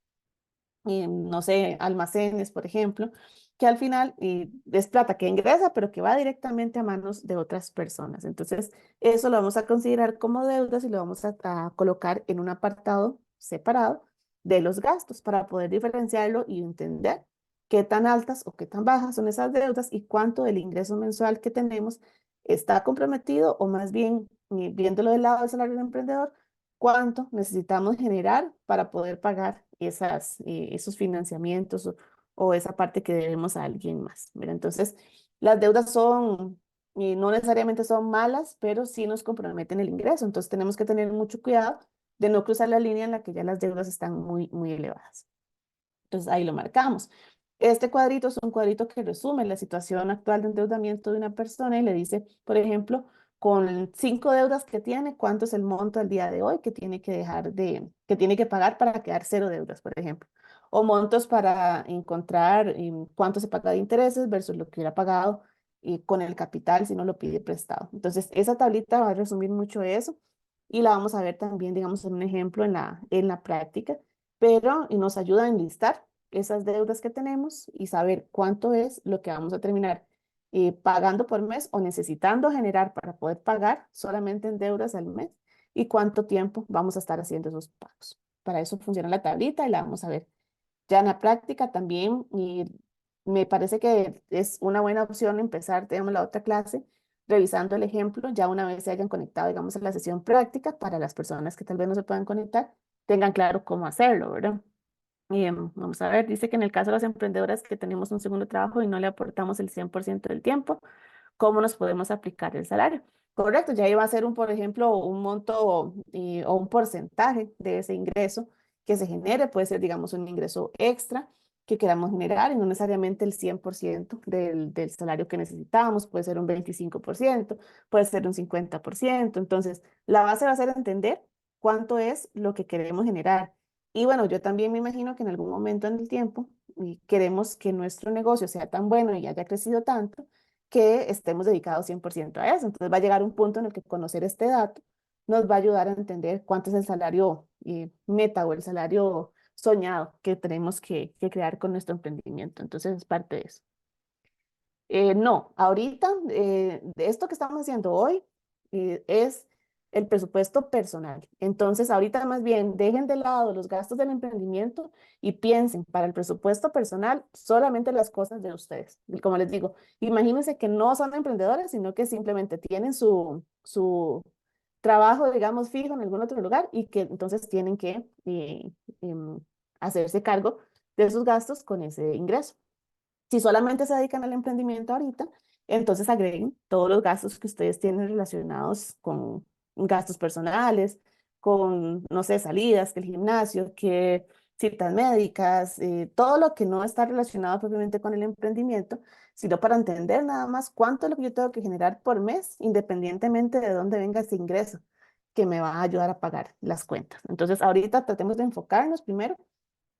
no sé, almacenes, por ejemplo, que al final es plata que ingresa, pero que va directamente a manos de otras personas. Entonces, eso lo vamos a considerar como deudas y lo vamos a colocar en un apartado separado de los gastos para poder diferenciarlo y entender qué tan altas o qué tan bajas son esas deudas y cuánto del ingreso mensual que tenemos está comprometido o más bien, viéndolo del lado del salario del emprendedor, cuánto necesitamos generar para poder pagar esos financiamientos o esa parte que debemos a alguien más. ¿Verdad? Entonces, las deudas son, no necesariamente son malas, pero sí nos comprometen el ingreso. Entonces, tenemos que tener mucho cuidado de no cruzar la línea en la que ya las deudas están muy elevadas. Entonces, ahí lo marcamos. Este cuadrito es un cuadrito que resume la situación actual de endeudamiento de una persona y le dice, por ejemplo, con 5 deudas que tiene, cuánto es el monto al día de hoy que tiene que que tiene que pagar para quedar 0 deudas, por ejemplo. O montos para encontrar cuánto se paga de intereses versus lo que hubiera pagado con el capital si no lo pide prestado. Entonces, esa tablita va a resumir mucho eso y la vamos a ver también, digamos, en un ejemplo en la práctica, pero y nos ayuda a enlistar esas deudas que tenemos y saber cuánto es lo que vamos a terminar pagando por mes o necesitando generar para poder pagar solamente en deudas al mes y cuánto tiempo vamos a estar haciendo esos pagos. Para eso funciona la tablita y la vamos a ver ya en la práctica también. Y me parece que es una buena opción empezar, tenemos la otra clase, revisando el ejemplo, ya una vez se hayan conectado, digamos, a la sesión práctica, para las personas que tal vez no se puedan conectar, tengan claro cómo hacerlo, ¿verdad? Vamos a ver, dice que en el caso de las emprendedoras que tenemos un segundo trabajo y no le aportamos el 100% del tiempo, ¿cómo nos podemos aplicar el salario? Correcto, ya iba a ser por ejemplo, un monto o un porcentaje de ese ingreso que se genere, puede ser, digamos, un ingreso extra que queramos generar y no necesariamente el 100% del salario que necesitamos, puede ser un 25%, puede ser un 50%. Entonces, la base va a ser entender cuánto es lo que queremos generar. Y bueno, yo también me imagino que en algún momento en el tiempo queremos que nuestro negocio sea tan bueno y haya crecido tanto que estemos dedicados 100% a eso. Entonces va a llegar un punto en el que conocer este dato nos va a ayudar a entender cuánto es el salario meta o el salario soñado que tenemos que crear con nuestro emprendimiento. Entonces es parte de eso. No, ahorita de esto que estamos haciendo hoy es el presupuesto personal. Entonces, ahorita más bien dejen de lado los gastos del emprendimiento y piensen para el presupuesto personal solamente las cosas de ustedes. Y como les digo, imagínense que no son emprendedores, sino que simplemente tienen su trabajo, digamos, fijo en algún otro lugar y que entonces tienen que em, hacerse cargo de sus gastos con ese ingreso. Si solamente se dedican al emprendimiento ahorita, entonces agreguen todos los gastos que ustedes tienen relacionados con gastos personales, con, no sé, salidas, que el gimnasio, que citas médicas, todo lo que no está relacionado propiamente con el emprendimiento, sino para entender nada más cuánto es lo que yo tengo que generar por mes, independientemente de dónde venga ese ingreso que me va a ayudar a pagar las cuentas. Entonces, ahorita tratemos de enfocarnos primero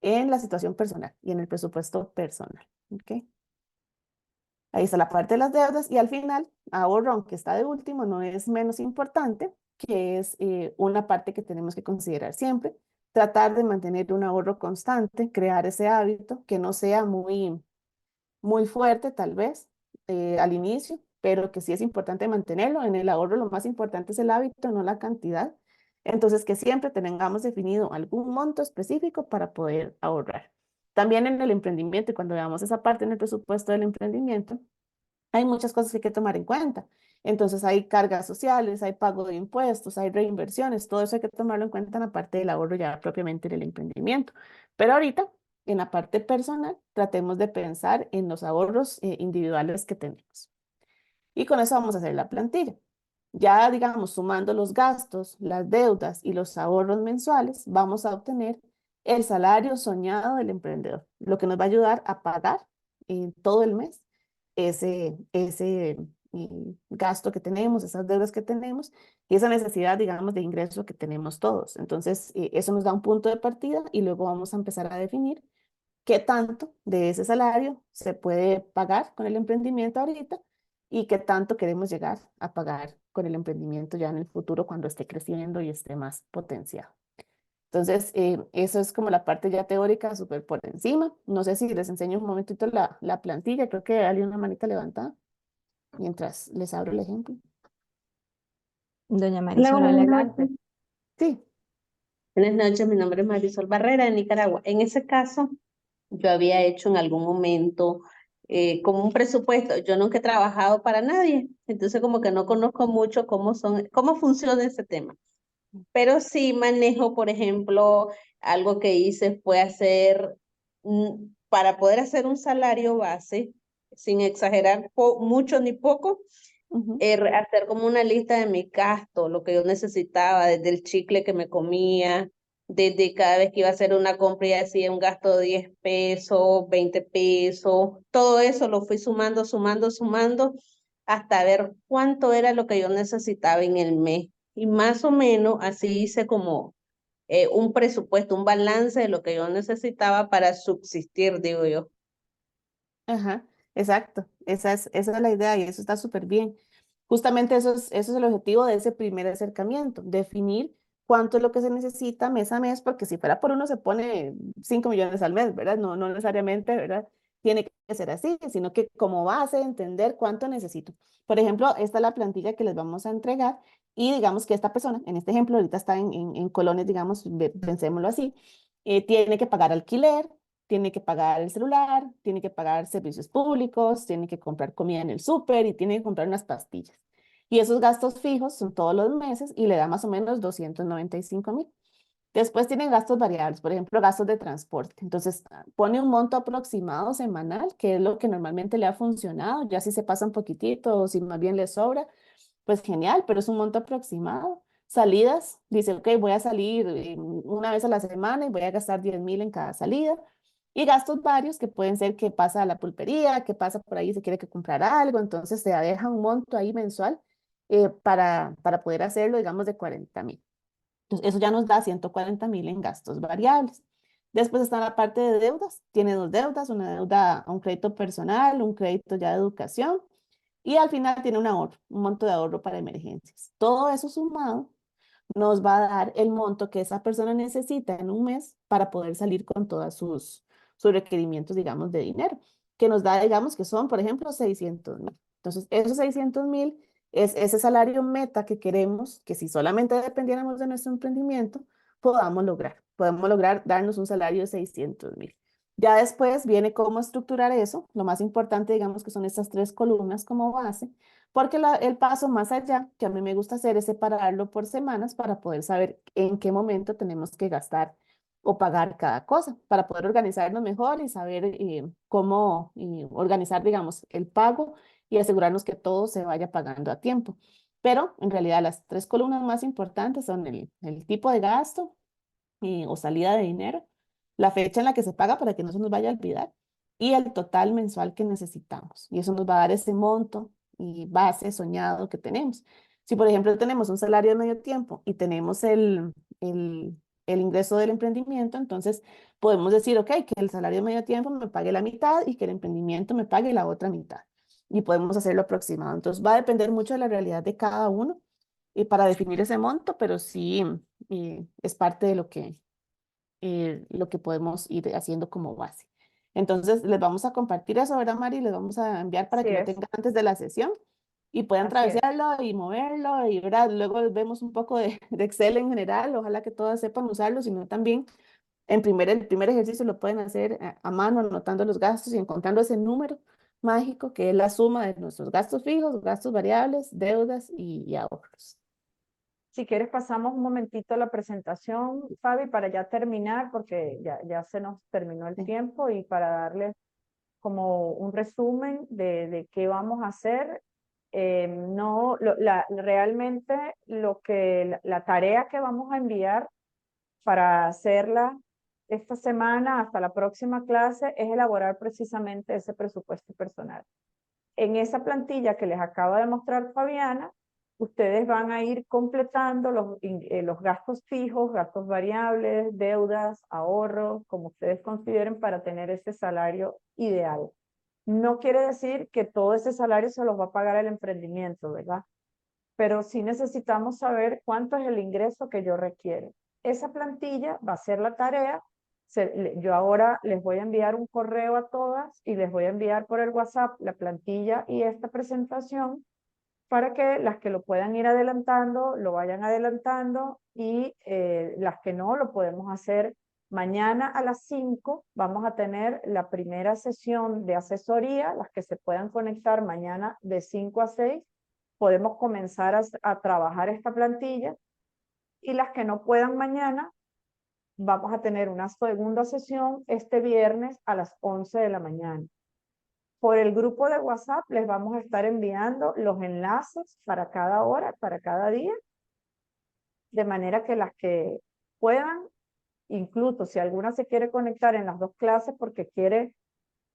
en la situación personal y en el presupuesto personal. ¿Ok? Ahí está la parte de las deudas y al final, ahorro, aunque está de último, no es menos importante, que es una parte que tenemos que considerar siempre. Tratar de mantener un ahorro constante, crear ese hábito que no sea muy fuerte tal vez al inicio, pero que sí es importante mantenerlo. En el ahorro lo más importante es el hábito, no la cantidad. Entonces, que siempre tengamos definido algún monto específico para poder ahorrar. También en el emprendimiento, y cuando veamos esa parte en el presupuesto del emprendimiento, hay muchas cosas que hay que tomar en cuenta. Entonces, hay cargas sociales, hay pago de impuestos, hay reinversiones, todo eso hay que tomarlo en cuenta en la parte del ahorro ya propiamente del emprendimiento. Pero ahorita, en la parte personal, tratemos de pensar en los ahorros individuales que tenemos. Y con eso vamos a hacer la plantilla. Ya, digamos, sumando los gastos, las deudas y los ahorros mensuales, vamos a obtener el salario soñado del emprendedor, lo que nos va a ayudar a pagar todo el mes ese gasto que tenemos, esas deudas que tenemos y esa necesidad, digamos, de ingreso que tenemos todos. Entonces, eso nos da un punto de partida y luego vamos a empezar a definir qué tanto de ese salario se puede pagar con el emprendimiento ahorita y qué tanto queremos llegar a pagar con el emprendimiento ya en el futuro cuando esté creciendo y esté más potenciado. Entonces, eso es como la parte ya teórica súper por encima. No sé si les enseño un momentito la plantilla. Creo que hay una manita levantada mientras les abro el ejemplo. Doña Hola, Marisol, buenas adelante. noches. Sí. Buenas noches, mi nombre es Marisol Barrera de Nicaragua. En ese caso, yo había hecho en algún momento como un presupuesto. Yo nunca he trabajado para nadie, entonces como que no conozco mucho cómo funciona ese tema. Pero sí manejo, por ejemplo, algo que hice fue hacer, para poder hacer un salario base, sin exagerar mucho ni poco, Ujú, hacer como una lista de mi gasto, lo que yo necesitaba, desde el chicle que me comía, desde cada vez que iba a hacer una compra y hacía un gasto de 10 pesos, 20 pesos, todo eso lo fui sumando, sumando, sumando, hasta ver cuánto era lo que yo necesitaba en el mes. Y más o menos así hice como un presupuesto, un balance de lo que yo necesitaba para subsistir, digo yo. ajá, exacto. Esa es la idea y eso está súper bien. Justamente eso es el objetivo de ese primer acercamiento, definir cuánto es lo que se necesita mes a mes, porque si fuera por uno se pone 5 millones al mes, ¿verdad? No, no necesariamente, ¿verdad? Tiene que ser así, sino que como base entender cuánto necesito. Por ejemplo, esta es la plantilla que les vamos a entregar y digamos que esta persona, en este ejemplo, ahorita está en colones, digamos, pensémoslo así, tiene que pagar alquiler, tiene que pagar el celular, tiene que pagar servicios públicos, tiene que comprar comida en el súper y tiene que comprar unas pastillas. Y esos gastos fijos son todos los meses y le da más o menos 295,000. Después tienen gastos variables, por ejemplo, gastos de transporte. Entonces, pone un monto aproximado semanal, que es lo que normalmente le ha funcionado. Ya si se pasa un poquitito o si más bien le sobra, pues genial, pero es un monto aproximado. Salidas, dice, ok, voy a salir una vez a la semana y voy a gastar 10,000 en cada salida. Y gastos varios que pueden ser que pasa a la pulpería, que pasa por ahí y se quiere que comprar algo, entonces se deja un monto ahí mensual para poder hacerlo, digamos, de 40,000. Entonces, eso ya nos da 140,000 en gastos variables. Después está la parte de deudas. Tiene dos deudas, una deuda a un crédito personal, un crédito ya de educación y al final tiene un ahorro, un monto de ahorro para emergencias. Todo eso sumado nos va a dar el monto que esa persona necesita en un mes para poder salir con todos sus requerimientos, digamos, de dinero, que nos da, digamos, que son, por ejemplo, 600.000. Entonces, esos 600.000 es ese salario meta que queremos, que si solamente dependiéramos de nuestro emprendimiento, podamos lograr. Podemos lograr darnos un salario de 600.000. Ya después viene cómo estructurar eso. Lo más importante, digamos, que son estas tres columnas como base, porque el paso más allá que a mí me gusta hacer es separarlo por semanas para poder saber en qué momento tenemos que gastar o pagar cada cosa, para poder organizarnos mejor y saber cómo organizar, digamos, el pago y asegurarnos que todo se vaya pagando a tiempo. Pero en realidad las tres columnas más importantes son el tipo de gasto o salida de dinero, la fecha en la que se paga para que no se nos vaya a olvidar y el total mensual que necesitamos. Y eso nos va a dar ese monto y base soñado que tenemos. Si, por ejemplo, tenemos un salario de medio tiempo y tenemos el ingreso del emprendimiento, entonces podemos decir, ok, que el salario de medio tiempo me pague la mitad y que el emprendimiento me pague la otra mitad. Y podemos hacerlo aproximado. Entonces va a depender mucho de la realidad de cada uno y para definir ese monto, pero sí es parte de lo que podemos ir haciendo como base. Entonces, les vamos a compartir eso, ¿verdad, Mari? Les vamos a enviar para Así que lo es, tengan antes de la sesión y puedan así es. traversarlo y moverlo y, ¿verdad? Luego vemos un poco de Excel en general, ojalá que todas sepan usarlo, sino también el primer ejercicio lo pueden hacer a mano, anotando los gastos y encontrando ese número mágico que es la suma de nuestros gastos fijos, gastos variables, deudas y ahorros. Si quieres, pasamos un momentito la presentación, Fabi, para ya terminar, porque ya se nos terminó el Sí. tiempo y para darles como un resumen de qué vamos a hacer. No, realmente la tarea que vamos a enviar para hacerla esta semana hasta la próxima clase es elaborar precisamente ese presupuesto personal. En esa plantilla que les acaba de mostrar Fabiana, ustedes van a ir completando los gastos fijos, gastos variables, deudas, ahorros, como ustedes consideren para tener ese salario ideal. No quiere decir que todo ese salario se los va a pagar el emprendimiento, ¿verdad? Pero sí necesitamos saber cuánto es el ingreso que yo requiero. Esa plantilla va a ser la tarea. Yo ahora les voy a enviar un correo a todas y les voy a enviar por el WhatsApp la plantilla y esta presentación para que las que lo puedan ir adelantando, lo vayan adelantando y las que no, lo podemos hacer mañana a las 5. Vamos a tener la primera sesión de asesoría, las que se puedan conectar mañana de 5 a 6 podemos comenzar a trabajar esta plantilla y las que no puedan mañana, vamos a tener una segunda sesión este viernes a las 11 de la mañana. Por el grupo de WhatsApp les vamos a estar enviando los enlaces para cada hora, para cada día, de manera que las que puedan, incluso si alguna se quiere conectar en las dos clases porque quiere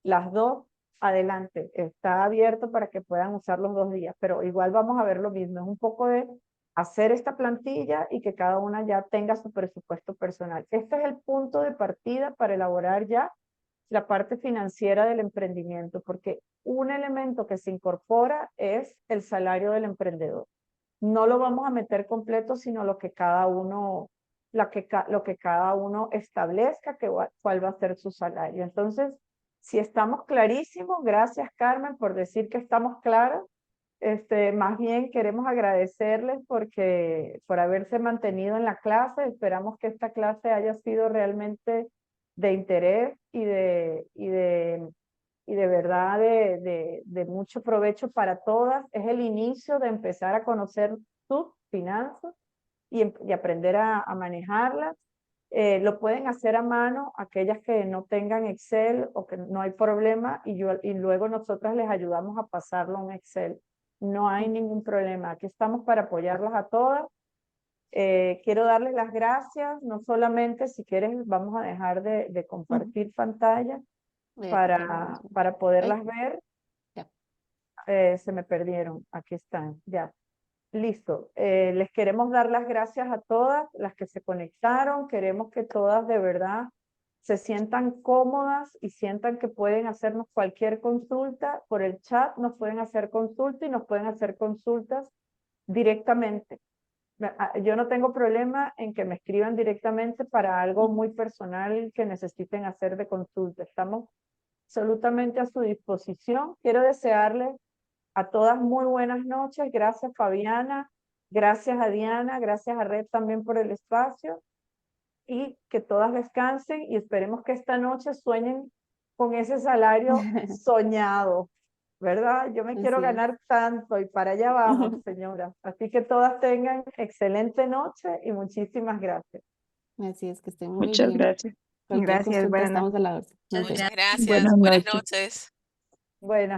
las dos, adelante, está abierto para que puedan usar los 2 días, pero igual vamos a ver lo mismo, es un poco de hacer esta plantilla y que cada una ya tenga su presupuesto personal. Este es el punto de partida para elaborar ya la parte financiera del emprendimiento, porque un elemento que se incorpora es el salario del emprendedor. No lo vamos a meter completo, sino lo que cada uno, lo que cada uno establezca, cuál va a ser su salario. Entonces, si estamos clarísimos, gracias Carmen por decir que estamos claros. Más bien queremos agradecerles por haberse mantenido en la clase. Esperamos que esta clase haya sido realmente de interés y de verdad de mucho provecho para todas. Es el inicio de empezar a conocer sus finanzas y aprender a manejarlas. Lo pueden hacer a mano aquellas que no tengan Excel o que no hay problema y luego nosotras les ayudamos a pasarlo a un Excel. No hay ningún problema. Aquí estamos para apoyarlas a todas. Quiero darles las gracias, no solamente si quieren vamos a dejar de compartir pantalla Aquí tenemos. para Ahí, poderlas ver. ya. Se me perdieron, aquí están, ya. Listo. Les queremos dar las gracias a todas las que se conectaron. Queremos que todas de verdad se sientan cómodas y sientan que pueden hacernos cualquier consulta por el chat, nos pueden hacer consulta y nos pueden hacer consultas directamente. Yo no tengo problema en que me escriban directamente para algo muy personal que necesiten hacer de consulta. Estamos absolutamente a su disposición. Quiero desearles a todas muy buenas noches. Gracias, Fabiana. Gracias a Diana. Gracias a Red también por el espacio. Y que todas descansen y esperemos que esta noche sueñen con ese salario soñado, ¿verdad? Yo me quiero Así es. ganar tanto y para allá vamos, señora. Así que todas tengan excelente noche y muchísimas gracias. Así es, que estén muy Muchas bien. gracias. Cualquier Gracias, consulta buenas estamos a la orden. Nos Muchas vemos. gracias. Buenas Buenas noches. noches. Buenas